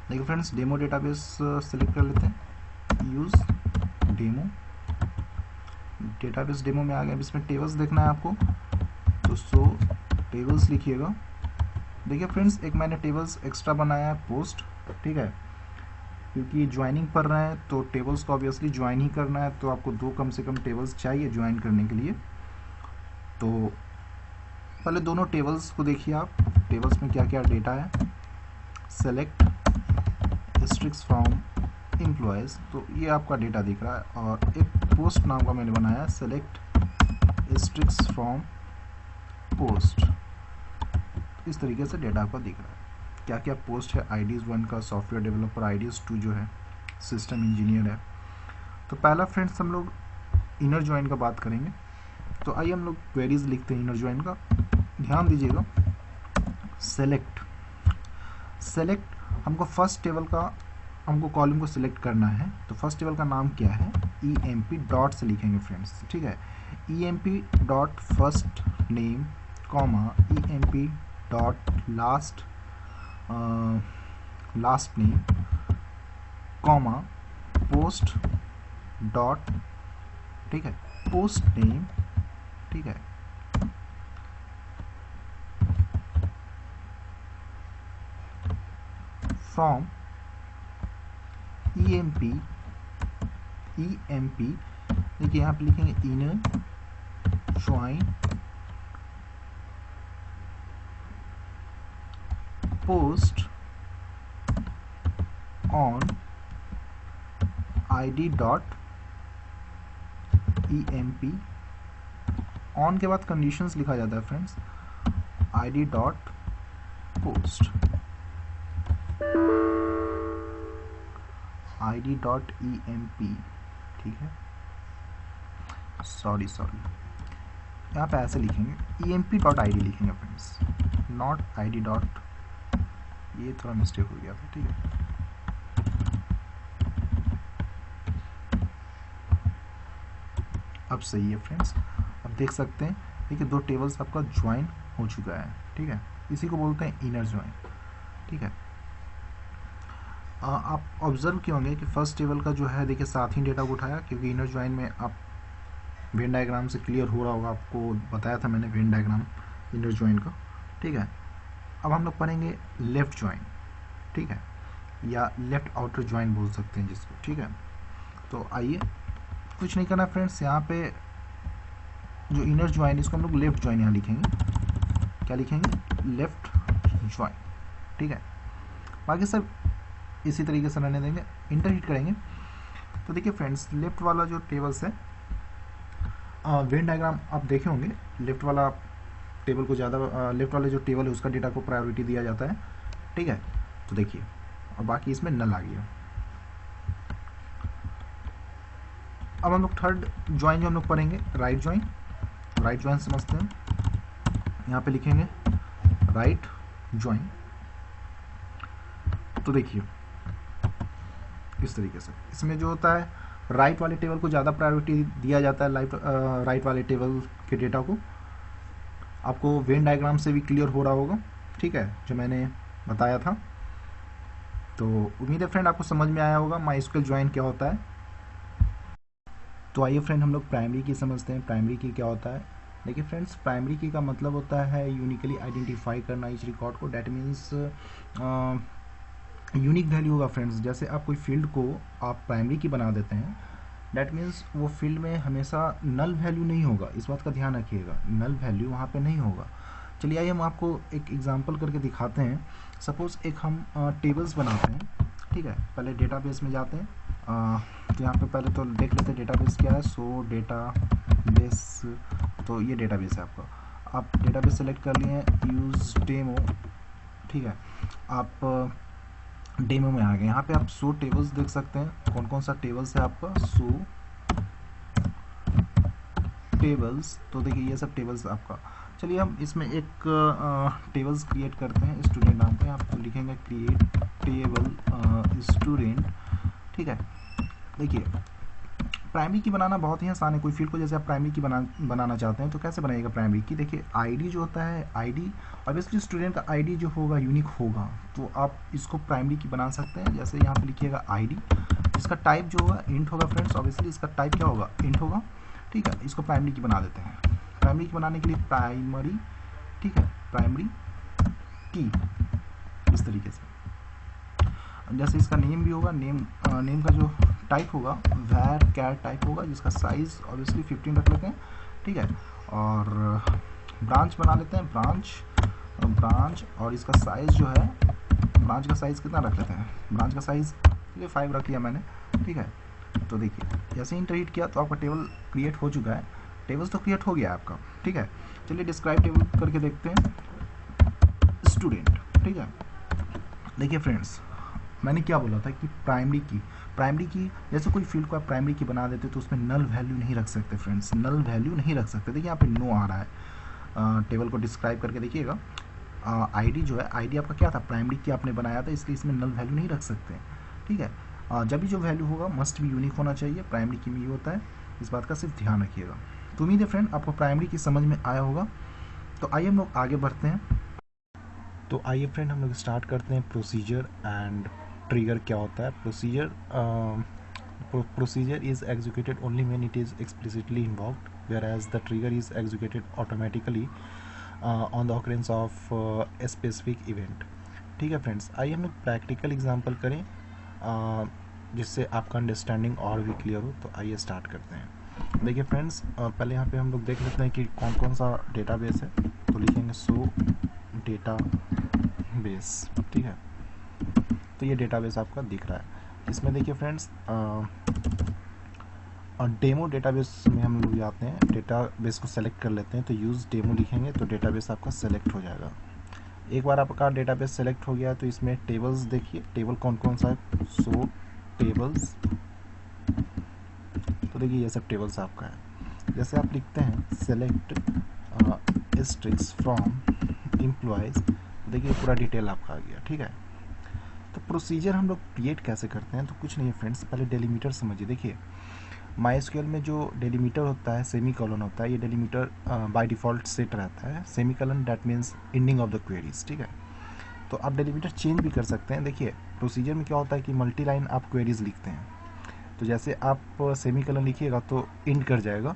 देखिए फ्रेंड्स डेमो डेटाबेस सेलेक्ट कर लेते हैं, यूज़ डेमो। डेटाबेस डेमो में आ गया। अब इसमें टेबल्स देखना है आपको, तो सो टेबल्स लिखिएगा। देखिए फ्रेंड्स एक मैंने टेबल्स एक्स्ट्रा बनाया है, पोस्ट। ठीक है, क्योंकि ज्वाइनिंग कर रहे हैं तो टेबल्स को ऑब्वियसली ज्वाइन ही करना है, तो आपको 2 कम से कम टेबल्स चाहिए ज्वाइन करने के लिए। तो पहले दोनों टेबल्स को देखिए आप, टेबल्स में क्या क्या डेटा है। सेलेक्ट स्ट्रिक्स फ्रॉम एम्प्लॉयज़, तो ये आपका डेटा दिख रहा है। और एक पोस्ट नाम का मैंने बनाया है, सेलेक्ट स्ट्रिक्स फ्रॉम पोस्ट। इस तरीके से डेटा आपका दिख रहा है। क्या क्या पोस्ट है, IDs1 का सॉफ्टवेयर डेवलपर, IDs2 जो है सिस्टम इंजीनियर है। तो पहला फ्रेंड्स हम लोग इनर ज्वाइन का बात करेंगे। तो आइए हम लोग क्वेरीज लिखते हैं इनर ज्वाइन का। ध्यान दीजिएगा, सेलेक्ट हमको फर्स्ट टेबल का, हमको कॉलम को सिलेक्ट करना है। तो फर्स्ट टेबल का नाम क्या है, EMP डॉट से लिखेंगे फ्रेंड्स। ठीक है, EMP dot first name comma EMP dot last name comma post dot, ठीक है, पोस्ट नेम। ठीक है, फ्रॉम EMP देखिए यहाँ पे लिखेंगे inner join post on ID dot EMP। On के बाद कंडीशंस लिखा जाता है friends, ID dot post, ID dot EMP। ठीक है, सॉरी यहाँ पे ऐसे लिखेंगे, EMP डॉट ID लिखेंगे फ्रेंड्स, नॉट ID डॉट, ये थोड़ा मिस्टेक हो गया था। ठीक है, अब सही है फ्रेंड्स। अब देख सकते हैं, देखिए 2 टेबल्स आपका ज्वाइन हो चुका है। ठीक है, इसी को बोलते हैं इनर ज्वाइन। ठीक है, आप ऑब्जर्व किए होंगे कि फर्स्ट टेबल का जो है देखिए साथ ही डेटा को उठाया, क्योंकि इनर ज्वाइन में आप वेन डायग्राम से क्लियर हो रहा होगा, आपको बताया था मैंने वेन डायग्राम इनर ज्वाइन का। ठीक है, अब हम लोग पढ़ेंगे लेफ्ट ज्वाइन। ठीक है, या लेफ्ट आउटर ज्वाइन बोल सकते हैं जिसको। ठीक है, तो आइए, कुछ नहीं करना फ्रेंड्स, यहाँ पे जो इनर ज्वाइन इसको हम लोग लेफ्ट ज्वाइन यहाँ लिखेंगे। क्या लिखेंगे, लेफ्ट ज्वाइन। ठीक है, बाकी सब इसी तरीके से रहने देंगे, इंटर हिट करेंगे। तो देखिए फ्रेंड्स लेफ्ट वाला जो टेबल्स है, वेन डायग्राम आप देखे होंगे, लेफ्ट वाला टेबल को ज़्यादा, लेफ्ट वाले जो टेबल है उसका डेटा को प्रायोरिटी दिया जाता है। ठीक है, तो देखिए, और बाकी इसमें नल आ गया। अब हम लोग थर्ड ज्वाइन जो हम लोग पढ़ेंगे, राइट ज्वाइन समझते हैं। यहाँ पे लिखेंगे राइट ज्वाइन। तो देखिए इस तरीके से, इसमें जो होता है राइट वाले टेबल को ज़्यादा प्रायोरिटी दिया जाता है, राइट वाले टेबल के डेटा को। आपको वेन डायग्राम से भी क्लियर हो रहा होगा। ठीक है, जो मैंने बताया था। तो उम्मीद है फ्रेंड आपको समझ में आया होगा माई ज्वाइन क्या होता है। तो आइए फ्रेंड हम लोग प्राइमरी की समझते हैं, प्राइमरी की क्या होता है। देखिए फ्रेंड्स प्राइमरी की का मतलब होता है यूनिकली आइडेंटिफाई करना इस रिकॉर्ड को। डैट मीन्स यूनिक वैल्यू होगा फ्रेंड्स। जैसे आप कोई फील्ड को आप प्राइमरी की बना देते हैं, डैट मीन्स वो फील्ड में हमेशा नल वैल्यू नहीं होगा, इस बात का ध्यान रखिएगा, नल वैल्यू वहाँ पे नहीं होगा। चलिए आइए हम आपको एक एग्जांपल करके दिखाते हैं। सपोज एक हम टेबल्स बनाते हैं। ठीक है, पहले डेटाबेस में जाते हैं। तो यहाँ पे पहले तो देख लेते हैं डेटाबेस क्या है। सो डेटाबेस, तो ये डेटाबेस है आपका। आप डेटाबेस सेलेक्ट कर लिए, यूज़ डेमो। ठीक है, आप डेमो में आ गए। यहाँ पे आप शो टेबल्स देख सकते हैं, कौन कौन सा टेबल्स है आपका। शो टेबल्स, तो देखिए ये सब टेबल्स आपका। चलिए हम इसमें एक टेबल्स क्रिएट करते हैं स्टूडेंट नाम पे। आप लिखेंगे क्रिएट टेबल स्टूडेंट, ठीक है। देखिए प्राइमरी की बनाना बहुत ही आसान है। कोई फील्ड को जैसे आप प्राइमरी की बनाना चाहते हैं तो कैसे बनाइएगा प्राइमरी की। देखिए आईडी जो होता है, आईडी ऑब्वियसली स्टूडेंट का आईडी जो होगा यूनिक होगा, तो आप इसको प्राइमरी की बना सकते हैं। जैसे यहाँ पे लिखिएगा आईडी, इसका टाइप जो होगा इंट होगा फ्रेंड्स, ऑब्वियसली इसका टाइप क्या होगा, इंट होगा, ठीक है। इसको प्राइमरी की बना देते हैं। प्राइमरी की बनाने के लिए प्राइमरी, ठीक है, प्राइमरी की इस तरीके से। जैसे इसका नेम भी होगा, नेम का जो टाइप होगा var char टाइप होगा, जिसका साइज ऑब्वियसली 15 रख लेते हैं, ठीक है। और ब्रांच बना लेते हैं, ब्रांच और इसका साइज जो है, ब्रांच का साइज कितना रख लेते हैं, ब्रांच का साइज चलिए 5 रख लिया मैंने, ठीक है। तो देखिए जैसे इंटर हिट किया तो आपका टेबल क्रिएट हो चुका है। टेबल्स तो क्रिएट हो गया है आपका, ठीक है। चलिए डिस्क्राइब टेबल करके देखते हैं स्टूडेंट, ठीक है। देखिए फ्रेंड्स मैंने क्या बोला था कि प्राइमरी की जैसे कोई फील्ड को आप प्राइमरी की बना देते तो उसमें नल वैल्यू नहीं रख सकते फ्रेंड्स, नल वैल्यू नहीं रख सकते। देखिए यहाँ पे नो आ रहा है। टेबल को डिस्क्राइब करके देखिएगा, आईडी जो है, आईडी आपका क्या था, प्राइमरी की आपने बनाया था, इसलिए इसमें नल वैल्यू नहीं रख सकते, ठीक है। जब भी जो वैल्यू होगा मस्ट भी यूनिक होना चाहिए, प्राइमरी की में ये होता है, इस बात का सिर्फ ध्यान रखिएगा। तो उम्मीद है फ्रेंड आपको प्राइमरी की समझ में आया होगा। तो आइए हम लोग आगे बढ़ते हैं। तो आइए फ्रेंड हम लोग स्टार्ट करते हैं प्रोसीजर एंड ट्रिगर क्या होता है। Procedure is executed only when it is explicitly involved, whereas the trigger is executed automatically on the occurrence of a specific event, ठीक है फ्रेंड्स। आइए हम लोग प्रैक्टिकल एग्जांपल करें जिससे आपका अंडरस्टैंडिंग और भी क्लियर हो। तो आइए स्टार्ट करते हैं। देखिए फ्रेंड्स पहले यहाँ पे हम लोग देख लेते हैं कि कौन कौन सा डेटाबेस है। तो लिखेंगे सो डेटाबेस, ठीक है। तो ये डेटाबेस आपका दिख रहा है। इसमें देखिए फ्रेंड्स डेमो डेटाबेस में हम लोग जाते हैं, डेटाबेस को सेलेक्ट कर लेते हैं। तो यूज़ डेमो लिखेंगे तो डेटाबेस आपका सेलेक्ट हो जाएगा। एक बार आपका डेटाबेस सेलेक्ट हो गया तो इसमें टेबल्स देखिए, टेबल कौन कौन सा है, सो टेबल्स। तो देखिए ये सब टेबल्स आपका है। जैसे आप लिखते हैं सेलेक्ट स्ट्रिक्स फ्रॉम एम्प्लॉयज़, देखिए पूरा डिटेल आपका आ गया, ठीक है। तो प्रोसीजर हम लोग क्रिएट कैसे करते हैं, तो कुछ नहीं है फ्रेंड्स, पहले डेलीमीटर समझिए। देखिए माइस्क्यूएल में जो डेलीमीटर होता है, सेमीकोलन होता है, ये डेलीमीटर बाय डिफ़ॉल्ट सेट रहता है। Semicolon that means ending of the queries, ठीक है। तो आप डेलीमीटर चेंज भी कर सकते हैं। देखिए प्रोसीजर में क्या होता है कि मल्टी लाइन आप क्वेरीज लिखते हैं, तो जैसे आप सेमीकोलन लिखिएगा तो एंड कर जाएगा,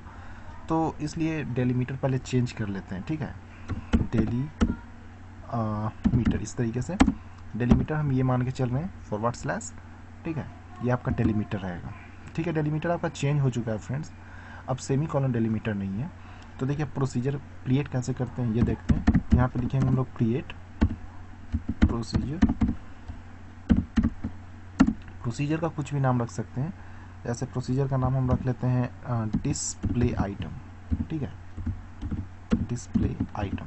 तो इसलिए डेलीमीटर पहले चेंज कर लेते हैं, ठीक है। डेलीमीटर इस तरीके से, डेलीमीटर हम ये मान के चल रहे हैं फॉरवर्ड स्लैश, ठीक है। ये आपका डेलीमीटर रहेगा, ठीक है। डेलीमीटर आपका चेंज हो चुका है फ्रेंड्स, अब सेमीकोलन डेलीमीटर नहीं है। तो देखिए प्रोसीजर क्रिएट कैसे करते हैं ये देखते हैं। यहाँ पे लिखेंगे हम लोग क्रिएट प्रोसीजर। प्रोसीजर का कुछ भी नाम रख सकते हैं, जैसे प्रोसीजर का नाम हम रख लेते हैं डिस्प्ले आइटम, ठीक है, डिस्प्ले आइटम।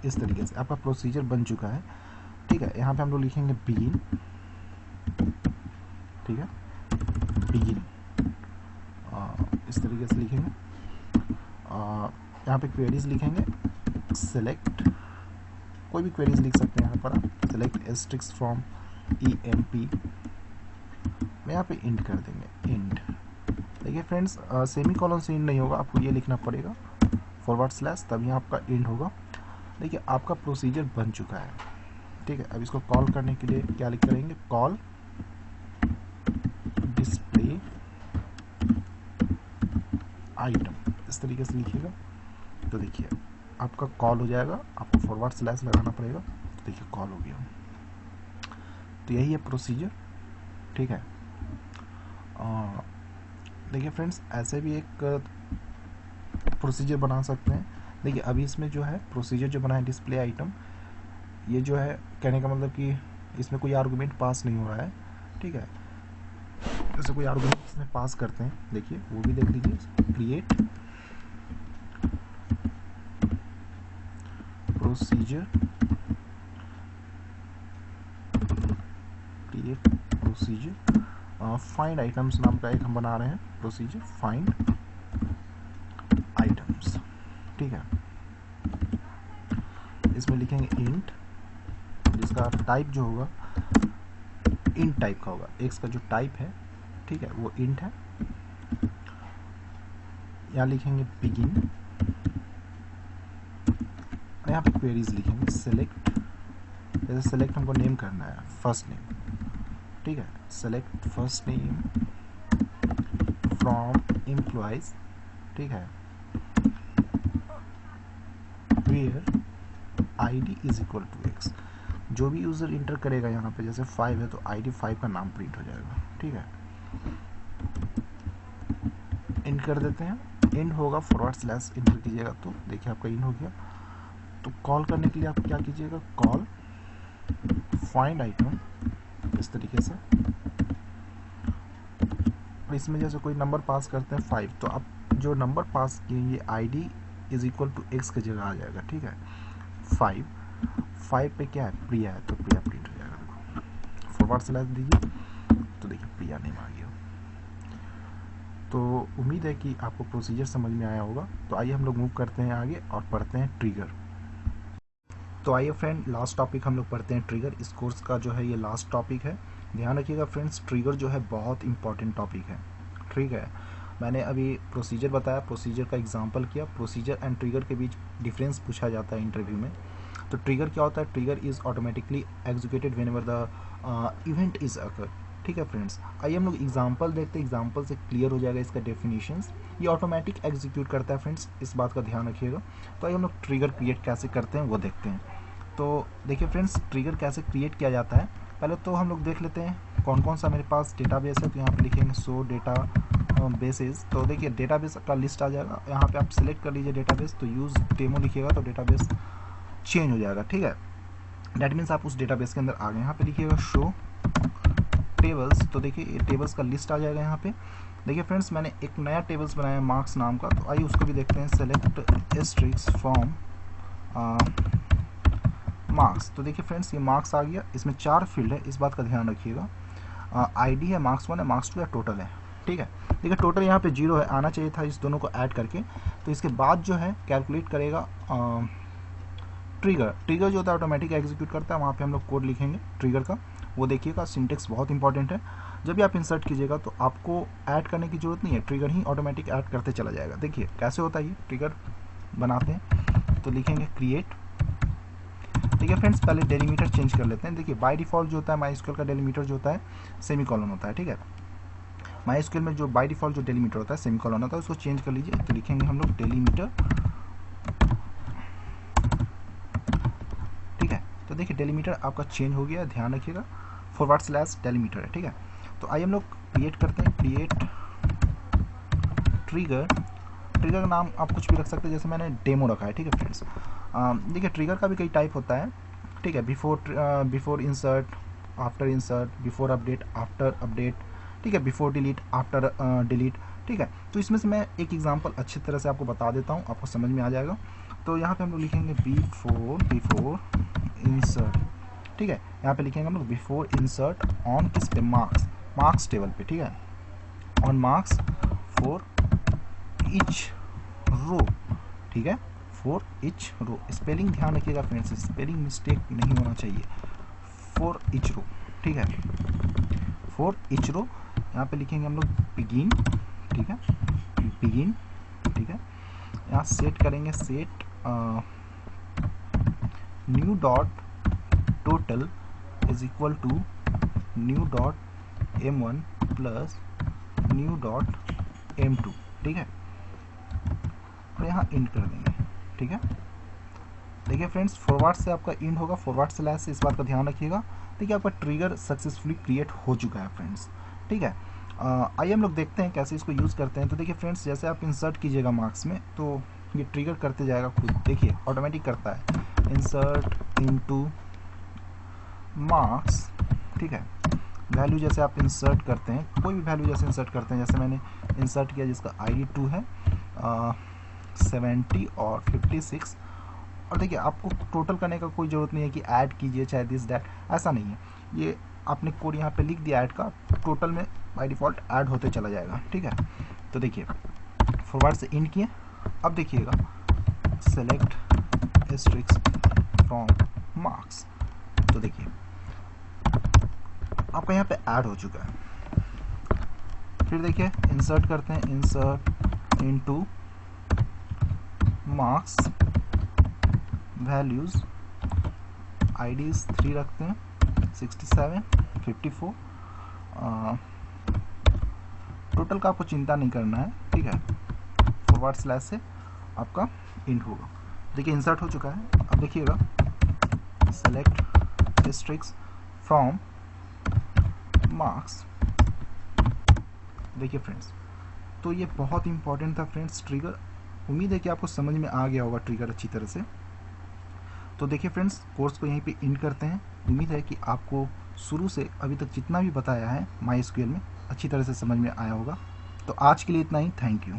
इस तरीके से आपका प्रोसीजर बन चुका है, ठीक है। यहाँ पे हम लोग लिखेंगे बिगिन, ठीक है, बिगिन इस तरीके से लिखेंगे। यहाँ पे क्वेरीज लिखेंगे सेलेक्ट, कोई भी क्वेरीज लिख सकते हैं यहाँ पर आप, सेलेक्ट स्ट्रिक्स फ्रॉम EMP में यहाँ पे इंड कर देंगे, इंड। देखिए फ्रेंड्स सेमीकोलन से इंड नहीं होगा, आपको ये लिखना पड़ेगा फॉरवर्ड स्लैश, तभी आपका इंड होगा। देखिए आपका प्रोसीजर बन चुका है, ठीक है। अब इसको कॉल करने के लिए क्या लिख करेंगे, कॉल डिस्प्ले आइटम, इस तरीके से लिखिएगा। तो देखिए आपका कॉल हो जाएगा, आपको फॉरवर्ड स्लैश लगाना पड़ेगा। तो देखिए कॉल हो गया। तो यही है प्रोसीजर, ठीक है। देखिए फ्रेंड्स ऐसे भी एक प्रोसीजर बना सकते हैं। देखिए अभी इसमें जो है प्रोसीजर जो बना है डिस्प्ले आइटम, ये जो है कहने का मतलब कि इसमें कोई आर्गुमेंट पास नहीं हो रहा है, ठीक है। जैसे कोई आर्गुमेंट इसमें पास करते हैं, देखिए वो भी देख लीजिए, create procedure, create procedure find items नाम का एक हम बना रहे हैं प्रोसीजर, फाइंड ठीक है। इसमें लिखेंगे इंट, जिसका टाइप जो होगा इंट टाइप का होगा, एक्स का जो टाइप है, ठीक है, वो इंट है। यहाँ लिखेंगे बिगिन, यहाँ पे क्वेरीज लिखेंगे सेलेक्ट, जैसे सेलेक्ट हमको नेम करना है फर्स्ट नेम, ठीक है, select first name from employees, ठीक है, where ID is equal to X. जो भी यूज़र इंटर करेगा यहाँ पे, जैसे 5 है तो आईडी 5 का नाम प्रिंट हो जाएगा, ठीक है। इन कर देते हैं, इन होगा फॉरवर्ड स्लैश इंटर कीजिएगा तो देखिए आपका इन हो गया। तो कॉल करने के लिए आप क्या कीजिएगा, कॉल फाइंड आइटम इस तरीके से, और इसमें जैसे कोई नंबर पास करते हैं 5, तो आप जो नंबर पास किएंगे ID is equal to X की जगह आ जाएगा, ठीक है। 5 पे क्या है, प्रिया है, तो प्रिया प्रिंट हो जाएगा। देखो फॉरवर्ड स्लैश दीजिए तो देखिए प्रिया नेम आ गया। तो उम्मीद है कि आपको प्रोसीजर समझ में आया होगा। तो आइए हम लोग मूव करते हैं आगे और पढ़ते हैं ट्रिगर। तो आइए फ्रेंड, लास्ट टॉपिक हम लोग पढ़ते हैं ट्रिगर। इस कोर्स का जो है ये लास्ट टॉपिक है। ध्यान रखिएगा फ्रेंड्स, ट्रिगर जो है बहुत इंपॉर्टेंट टॉपिक है, ठीक है। मैंने अभी प्रोसीजर बताया, प्रोसीजर का एग्जांपल किया। प्रोसीजर एंड ट्रिगर के बीच डिफरेंस पूछा जाता है इंटरव्यू में। तो ट्रिगर क्या होता है, trigger is automatically executed whenever the event is occur, ठीक है फ्रेंड्स। आइए हम लोग एग्जांपल देखते हैं, एग्जांपल से क्लियर हो जाएगा इसका डेफिनेशंस। ये ऑटोमेटिक एग्जीक्यूट करता है फ्रेंड्स, इस बात का ध्यान रखिएगा। तो आइए हम लोग ट्रिगर क्रिएट कैसे करते हैं वो देखते हैं। तो देखिए फ्रेंड्स, ट्रिगर कैसे क्रिएट किया जाता है, पहले तो हम लोग देख लेते हैं कौन कौन सा मेरे पास डेटाबेस है। तो यहाँ पे लिखेंगे सो डेटा बेसिस। तो देखिए डेटाबेस का लिस्ट आ जाएगा, यहाँ पे आप सिलेक्ट कर लीजिए डेटाबेस। तो यूज़ डेमो लिखिएगा तो डेटाबेस चेंज हो जाएगा, ठीक है। डैट मीन्स आप उस डेटाबेस के अंदर आ गए। यहाँ पे लिखिएगा शो टेबल्स, तो देखिए ये टेबल्स का लिस्ट आ जाएगा यहाँ पे। देखिए फ्रेंड्स, मैंने एक नया टेबल्स बनाया मार्क्स नाम का, तो आइए उसको भी देखते हैं। Select asterisk from marks. तो देखिए फ्रेंड्स, ये मार्क्स आ गया। इसमें 4 फील्ड है, इस बात का ध्यान रखिएगा। आईडी है, मार्क्स 1 है, मार्क्स 2 है, टोटल है, ठीक है। देखिए टोटल यहाँ पे 0 है, आना चाहिए था इस दोनों को ऐड करके। तो इसके बाद जो है कैलकुलेट करेगा ट्रिगर। ट्रिगर जो होता है ऑटोमेटिक एग्जीक्यूट करता है, वहाँ पे हम लोग कोड लिखेंगे ट्रिगर का। वो देखिएगा, सिंटेक्स बहुत इंपॉर्टेंट है। जब भी आप इंसर्ट कीजिएगा तो आपको ऐड करने की जरूरत नहीं है, ट्रिगर ही ऑटोमेटिक ऐड करते चला जाएगा। देखिए कैसे होता है ये ट्रिगर बनाते हैं। तो लिखेंगे क्रिएट। देखिए फ्रेंड्स, पहले डेलीमीटर चेंज कर लेते हैं। देखिए बाय डिफॉल्ट जो होता है माइस्क्यूएल का डेलीमीटर जो होता है सेमीकोलन होता है, ठीक है। माइस्क्यूएल में जो बाय डिफॉल्ट जो डेलीमीटर होता है सेमीकोलन होता है, उसको चेंज कर लीजिए। तो लिखेंगे हम लोग डेलीमीटर, ठीक है। तो देखिए डेलीमीटर आपका चेंज हो गया, ध्यान रखिएगा। फॉरवर्ड स्लैश डेलीमीटर है, ठीक है। तो आइए हम लोग क्रिएट करते हैं, क्रिएट ट्रिगर। ट्रिगर का नाम आप कुछ भी रख सकते हैं, जैसे मैंने डेमो रखा है, ठीक है फ्रेंड्स। देखिए ट्रिगर का भी कई टाइप होता है, ठीक है। Before insert, after insert, before update, after update, ठीक है। बिफोर डिलीट, आफ्टर डिलीट, ठीक है। तो इसमें से मैं एक एग्जांपल अच्छी तरह से आपको बता देता हूँ, आपको समझ में आ जाएगा। तो यहाँ पे हम लोग लिखेंगे बिफोर इंसर्ट, ठीक है। यहाँ पे लिखेंगे हम लोग बिफोर इंसर्ट ऑन किस पे, मार्क्स टेबल पे, ठीक है। On marks for each row, ठीक है, फॉर ईच रो। स्पेलिंग ध्यान रखिएगा फ्रेंड्स, स्पेलिंग मिस्टेक नहीं होना चाहिए। फॉर ईच रो, ठीक है, फॉर ईच रो। यहाँ पे लिखेंगे हम लोग बिगिन, ठीक है, बिगिन, ठीक है। यहाँ सेट करेंगे, set new dot total is equal to new dot m1 plus new dot m2, ठीक है। और यहाँ इंड कर देंगे, ठीक है। देखिए फ्रेंड्स, फॉरवर्ड से आपका इंड होगा, फॉरवर्ड स्लैश से, इस बात का ध्यान रखिएगा। देखिए आपका ट्रिगर सक्सेसफुली क्रिएट हो चुका है फ्रेंड्स, ठीक है। आइए हम लोग देखते हैं कैसे इसको यूज़ करते हैं। तो देखिए फ्रेंड्स, जैसे आप इंसर्ट कीजिएगा मार्क्स में तो ये ट्रिगर करते जाएगा खुद, देखिए ऑटोमेटिक करता है। इंसर्ट इनटू मार्क्स, ठीक है। वैल्यू जैसे आप इंसर्ट करते हैं, कोई भी वैल्यू जैसे इंसर्ट करते हैं, जैसे मैंने इंसर्ट किया जिसका ID 2 है, 70 और 56। और देखिए आपको टोटल करने का कोई ज़रूरत नहीं है कि ऐड कीजिए चाहे दिस दैट, ऐसा नहीं है। ये आपने कोड यहाँ पे लिख दिया ऐड का, टोटल में बाय डिफ़ॉल्ट ऐड होते चला जाएगा, ठीक है। तो देखिए फॉरवर्ड से इंड किए। अब देखिएगा सेलेक्ट एस्ट्रिक्स फ्रॉम मार्क्स। तो देखिए आपका यहाँ पे ऐड हो चुका है। फिर देखिए इंसर्ट करते हैं, insert into marks values, IDs 3 रखते हैं, 67 54। टोटल का आपको चिंता नहीं करना है, ठीक है, फॉरवर्ड स्लैश से आपका इंट होगा। देखिए इंसर्ट हो चुका है। अब देखिएगा सेलेक्ट एस्ट्रिक्स फ्रॉम मार्क्स। देखिए फ्रेंड्स, तो ये बहुत इंपॉर्टेंट था फ्रेंड्स ट्रिगर। उम्मीद है कि आपको समझ में आ गया होगा ट्रिगर अच्छी तरह से। तो देखिए फ्रेंड्स, कोर्स को यहीं पे एंड करते हैं। उम्मीद है कि आपको शुरू से अभी तक जितना भी बताया है MySQL में अच्छी तरह से समझ में आया होगा। तो आज के लिए इतना ही। Thank you.